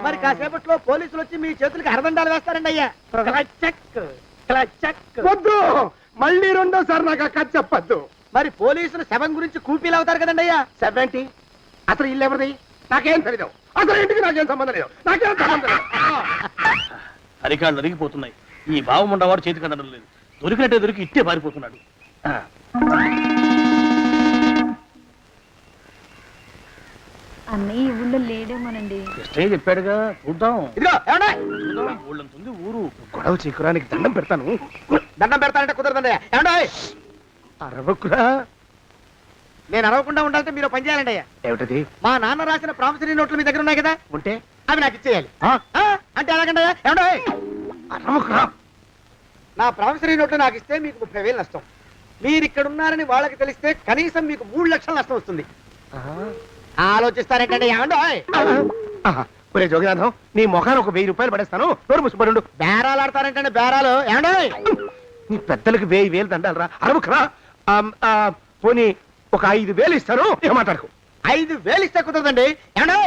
[SPEAKER 7] మరి కాసేపట్లో పోలీసులు వచ్చి మీ చేతులకి అరదండాలు వేస్తారండి అయ్యా.
[SPEAKER 5] క్లచక్, క్లచక్.
[SPEAKER 8] వద్దు, మళ్ళీ రెండోసారి నాకు ఆ కథ చెప్పద్దు.
[SPEAKER 7] మరి పోలీసులు శవం గురించి కూపీలు అవుతారు కదండి అయ్యా.
[SPEAKER 8] 70 అసలు ఇల్లు ఎవరిది? నాకేం తెలియదు. అసలు ఇంటికి నాకేం సంబంధం లేదు. నాకేం సంబంధం లేదు.
[SPEAKER 3] అరికాళ్ళు అరిగిపోతున్నాయి. ఈ భావం ఉండవాడు చేతికి అందడం లేదు. దొరికినట్టే దొరికి ఇట్టే పారిపోతున్నాడు.
[SPEAKER 2] అన్నయ్య ఈ ఊళ్ళో లేడేమోనండి.
[SPEAKER 3] కృష్ణయ్య చెప్పాడుగా, చూద్దాం.
[SPEAKER 7] ఇదిగో ఏమండే?
[SPEAKER 3] ఊళ్ళంతుంది ఊరు.
[SPEAKER 8] గొడవ చీకురానికి దండం పెడతాను.
[SPEAKER 7] దండం పెడతానంటే కుదరదండి అయ్యా. ఏమండే?
[SPEAKER 8] అరవకురా.
[SPEAKER 7] నేను అరవకుండా ఉండాలంటే మీరు పని చేయాలండి అయ్యా.
[SPEAKER 8] ఏమిటది?
[SPEAKER 7] మా నాన్న రాసిన ప్రామిసరీ నోట్లు మీ దగ్గర ఉన్నాయి కదా,
[SPEAKER 8] ఉంటే
[SPEAKER 7] అవి నాకు ఇచ్చేయాలి.
[SPEAKER 8] ఆ?
[SPEAKER 7] అంటే ఎలాగండి అయ్యా? ఏమండే?
[SPEAKER 8] అరవకురా.
[SPEAKER 7] నా ప్రామిసరీ నోట్లు నాకు ఇస్తే మీకు 30,000 నష్టం. మీరు ఇక్కడ ఉన్నారని వాళ్ళకి తెలిస్తే కనీసం మీకు 3 లక్షల నష్టం వస్తుంది. ఆలోచిస్తారేంటండి? ఏమండే?
[SPEAKER 8] ఒరే జోగినాథం, నీ ముఖాన్ని ఒక 1000 రూపాయలు పడేస్తాను. నోరు ముసుపడు.
[SPEAKER 7] బేరాలు ఆడతారేంటండి? బేరాలు ఏమండే?
[SPEAKER 8] నీ పెద్దలకు 1000 దండాలరా. అరవకురా. పోనీ ఒక 5,000 ఇస్తాను. ఇక మాట్లాడుకో.
[SPEAKER 7] 5,000 ఇస్తే కుదరదండి. ఏమండి?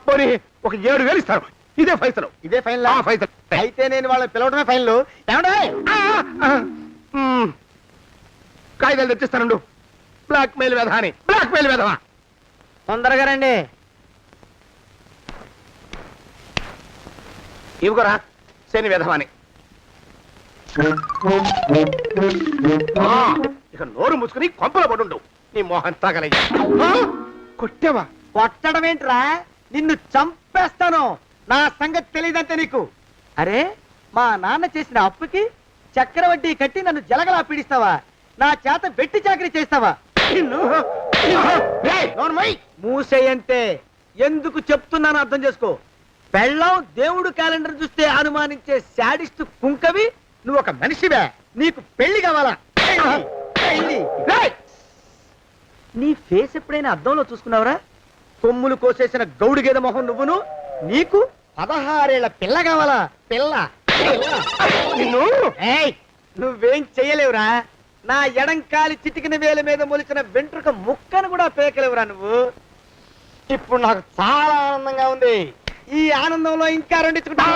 [SPEAKER 8] పోనీ ఒక 7,000 ఇస్తారు. ఇదే ఫైసలు.
[SPEAKER 7] ఇదే ఫైన్
[SPEAKER 8] ఫైసలు.
[SPEAKER 7] అయితే నేను వాళ్ళని పిలవడమే ఫైన్లు. ఏమండి?
[SPEAKER 8] కాగితాలు తెచ్చిస్తానండు. బ్లాక్ మెయిల్ వెధ అని. బ్లాక్ మెయిల్ వెధవా.
[SPEAKER 7] తొందరగా రండి.
[SPEAKER 8] ఇవ్వరా శని వెధవాని. ఇక నోరు మూసుకుని కొంపలో పడుండు. నీ మోహన్ తాగలయ్యా. కొట్టావా?
[SPEAKER 7] కొట్టడం ఏంట్రా? నిన్ను చంపేస్తాను. నా సంగతి తెలియదంటే నీకు. అరే, మా నాన్న చేసిన అప్పుకి చక్రవడ్డీ కట్టి నన్ను జలగలా పీడిస్తావా? నా చేత వెట్టి చాకరీ చేస్తావా? నిన్ను మూసేయంటే ఎందుకు చెప్తున్నాను అర్థం చేసుకో. పెళ్ళం దేవుడు క్యాలెండర్ చూస్తే అనుమానించే శాడిస్ట్ కుంకవి నువ్వు ఒక మనిషివే. నీకు పెళ్లి కావాలా? పెళ్లి. నీ ఫేస్ ఎప్పుడైనా అద్దంలో చూసుకున్నావురా? కొమ్ములు కోసేసిన గౌడు గేదె మొహం నువ్వును. నీకు 16 ఏళ్ల పిల్ల కావాలా? పిల్ల.
[SPEAKER 8] నిన్ను
[SPEAKER 7] నువ్వేం చెయ్యలేవురా. నా ఎడంకాలి చిటికిన వేల మీద మొలిచిన వెంట్రుక ముక్కను కూడా పేకలేవురా నువ్వు. ఇప్పుడు నాకు చాలా ఆనందంగా ఉంది. ఈ ఆనందంలో ఇంకా రెండించుకుంటా.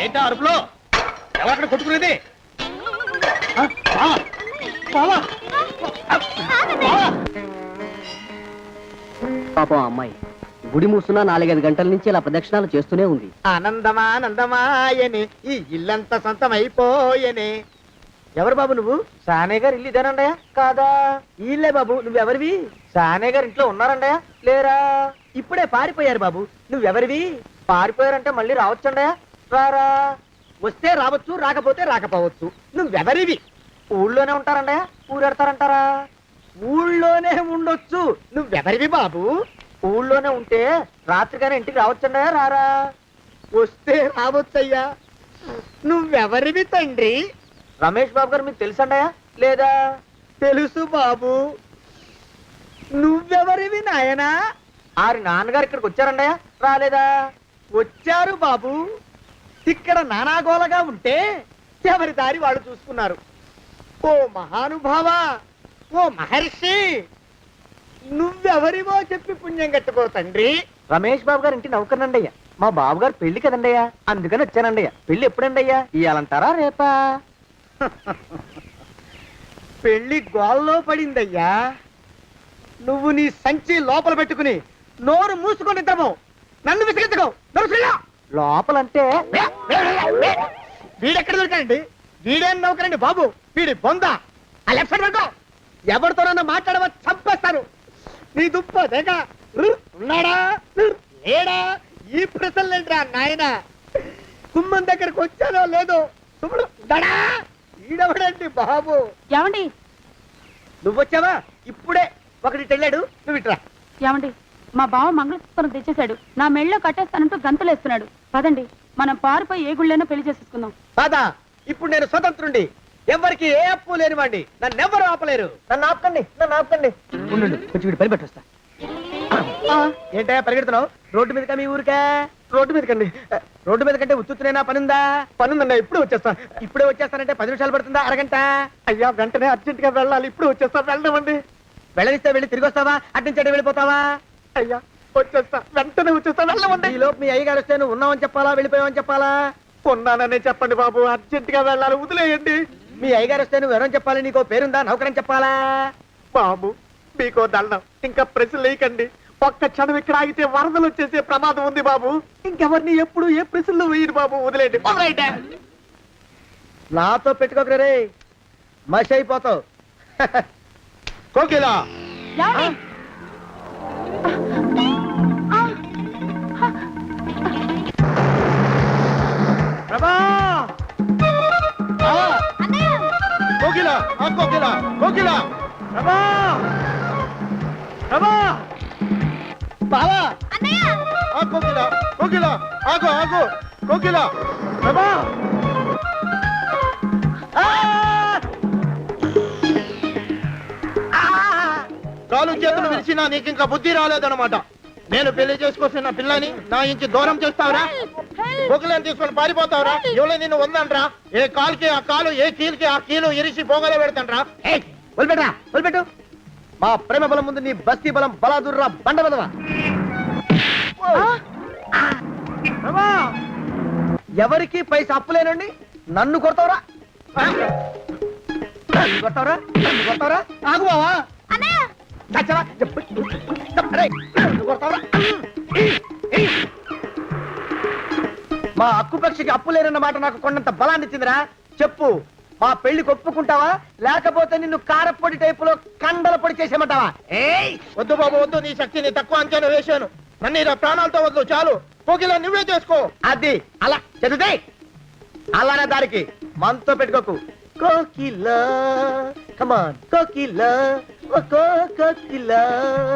[SPEAKER 3] ఏంటా అరుపులో? ఎవరక్కడ కొట్టుకునేది?
[SPEAKER 11] పాపం అమ్మాయి గుడి మూసున్న 4-5 గంటల నుంచి ఇలా ప్రదక్షిణాలు చేస్తూనే ఉంది.
[SPEAKER 7] ఆనందమానందమాయని ఈ ఇల్లంతా సొంతమైపోయని. ఎవరు బాబు నువ్వు? సానే గారు ఇల్లు ఇదేనండయా? కాదా? ఇల్లే బాబు. నువ్వెవరివి? సానే గారు ఇంట్లో ఉన్నారండయా? లేరా? ఇప్పుడే పారిపోయారు బాబు. నువ్వెవరివి? పారిపోయారంటే మళ్ళీ రావచ్చండయా? రారా. వస్తే రావచ్చు, రాకపోతే రాకపోవచ్చు. నువ్వెవరివి? ఊళ్ళోనే ఉంటారండయా? ఊరెడతారంటారా? ఊళ్ళోనే ఉండొచ్చు. నువ్వెవరివి బాబు? ఊళ్ళోనే ఉంటే రాత్రిగానే ఇంటికి రావచ్చండయా? రారా. వస్తే రావచ్చయ్యా. నువ్వెవరివి తండ్రి? రమేష్ బాబు గారు మీకు తెలుసండయా? లేదా? తెలుసు బాబు. నువ్వెవరివి నాయనా? ఆరి నాన్నగారు ఇక్కడికి వచ్చారండయా? రాలేదా? వచ్చారు బాబు. ఇక్కడ నానాగోలగా ఉంటే ఎవరి దారి వాళ్ళు చూసుకున్నారు. ఓ మహానుభావ, ఓ మహర్షి, నువ్వెవరివో చెప్పి పుణ్యం కట్టుకో తండ్రి. రమేష్ బాబు గారు ఇంటి నౌకర్నండయ్యా. మా బాబు గారు పెళ్లి కదండయ్యా, అందుకని వచ్చానండయ్యా. పెళ్లి ఎప్పుడండయ్యా? ఇయ్యాలంటారా రేపా? పెళ్లి గోల్లో పడిందయ్యా. నువ్వు నీ సంచి లోపల పెట్టుకుని నోరు మూసుకొని నిద్రపో. నన్ను విసిగించుకో. లోపలంటే వీడెక్కడ దొరికాడండి? వీడేం నౌకరండి బాబు, వీడి బొంద. ఆ లెఫ్ట్ సైడ్ పెట్టుకో. ఎవరితోనన్నా మాట్లాడవా చంపేస్తాను. నీ దుప్ప దేక ఉన్నాడా లేడా? ఈ ప్రశ్నలేంట్రా నాయన. కుమ్మం దగ్గరకు వచ్చానో లేదో సుమ్ముడు దడా. ఈడవడండి బాబు.
[SPEAKER 2] ఏమండి?
[SPEAKER 7] నువ్వొచ్చావా? ఇప్పుడే ఒకటి వెళ్ళాడు. నువ్వు ఇట్రా.
[SPEAKER 2] ఏమండి, మా బావ మంగళసూత్రం తెచ్చేశాడు. నా మెళ్ళో కట్టేస్తానంటూ గంతులేస్తున్నాడు. పదండి, మనం పారిపోయి ఏ గుళ్ళైనా పెళ్లి చేసేసుకుందాం.
[SPEAKER 7] కాదా? ఇప్పుడు నేను స్వతంత్రుండి. ఎవరికి ఏ అప్పు లేనివాడి. నన్నెవ్వరు ఆపలేరు. నన్ను ఆపకండి, నన్ను ఆపకండి. ఉండు, కొంచెం వీడి పని పెట్టొస్తా. ఏంటా పరిగెడుతున్నావు? రోడ్డు మీదకా మీ ఊరికా? రోడ్డు మీదకండి. రోడ్డు మీద కంటే ఉత్తునేనా? పనుందా? పనుందండి. ఇప్పుడు వచ్చేస్తా. ఇప్పుడే వచ్చేస్తానంటే 10 నిమిషాలు పడుతుందా? అరగంట? అయ్యా వెంటనే అర్జెంట్ గా వెళ్ళాలి. ఇప్పుడు వచ్చేస్తా. వెళ్ళమండి. వెళ్ళనిస్తే వెళ్ళి తిరిగి వస్తావా? అట్నుంచి వెళ్ళిపోతావా? అయ్యా వచ్చేస్తా, వెంటనే వచ్చేస్తా. వెళ్ళమండి. ఈ లోపు మీ అయ్యగారు వస్తే నువ్వు ఉన్నావని చెప్పాలా, వెళ్ళిపోయావని చెప్పాలా? ఉన్నాననే చెప్పండి బాబు. అర్జెంట్ గా వెళ్ళాలి, వదిలేయండి. మీ అయ్యగారు వస్తే నువ్వు ఎవరని చెప్పాలి? నీకో పేరుందా? నౌకరని చెప్పాలా? బాబు మీకో దండం. ఇంకా ప్రశ్న లేకండి. ఒక్క క్షణం ఇక్కడ ఆగితే వరదలు వచ్చేసే ప్రమాదం ఉంది బాబు. ఇంకెవరిని ఎప్పుడు ఏ ప్రశ్నలు వేయరు బాబు. వదిలేయండి. నాతో పెట్టుకోకరే, మషి అయిపోతావు.
[SPEAKER 3] కోకిలా
[SPEAKER 2] ఏమండి?
[SPEAKER 3] ప్రభా! కోకిలా, ఆ కోకిలా, కోకిలా! ప్రభా! ప్రభా!
[SPEAKER 7] బావా,
[SPEAKER 3] ఆ కోకిలా, కోకిలా, ఆగు, ఆగు, కోకిలా! ప్రభా! కాలు చేతులు విరిచినా నీకు ఇంకా బుద్ధి రాలేదన్నమాట. నేను పెళ్లి చేసుకొస్తున్న పిల్లని నా ఇంటి దూరం చేస్తావురా? బొగ్గులను తీసుకొని పారిపోతావురా? ఎవరో నిన్ను ఉందంట్రా? ఏ కాలుకి ఆ కాలు, ఏ కీలుకి ఆ కీలు ఇరిసి బొగలో పెడతాంట్రా?
[SPEAKER 7] వదిలిపెట్టరా, వదిలిపెట్టు. మా ప్రేమ బలం ముందు నీ బస్తీ బలం బలాదుర్రా బండ బలవా. ఎవరికి పైసా అప్పులేనండి నన్ను కొడతావురా? నన్ను కొడతావురా? నన్ను కొడతావురా? ఆగు బావా. చచ్చరా? అరే, నన్ను కొడతావురా? మా అక్కుపక్షికి అప్పు లేనన్న మాట నాకు కొండంత బలాన్ని ఇచ్చిందిరా. చెప్పు, మా పెళ్లికి ఒప్పుకుంటావా లేకపోతే నిన్ను కారపొడి టైపులో కండల పొడి చేసేమంటావా?
[SPEAKER 8] వద్దు బాబు వద్దు, నీ శక్తిని తక్కువ అంచనా వేశాను. నన్ను ఇలా ప్రాణాలతో వద్దు, చాలు. కోకిలా నువ్వే చేసుకో.
[SPEAKER 7] అది అలా చదివితే అలానే దానికి మనతో పెట్టుకోకు. కోకిలా కమాన్ కోకిలా, ఓ కోకిలా.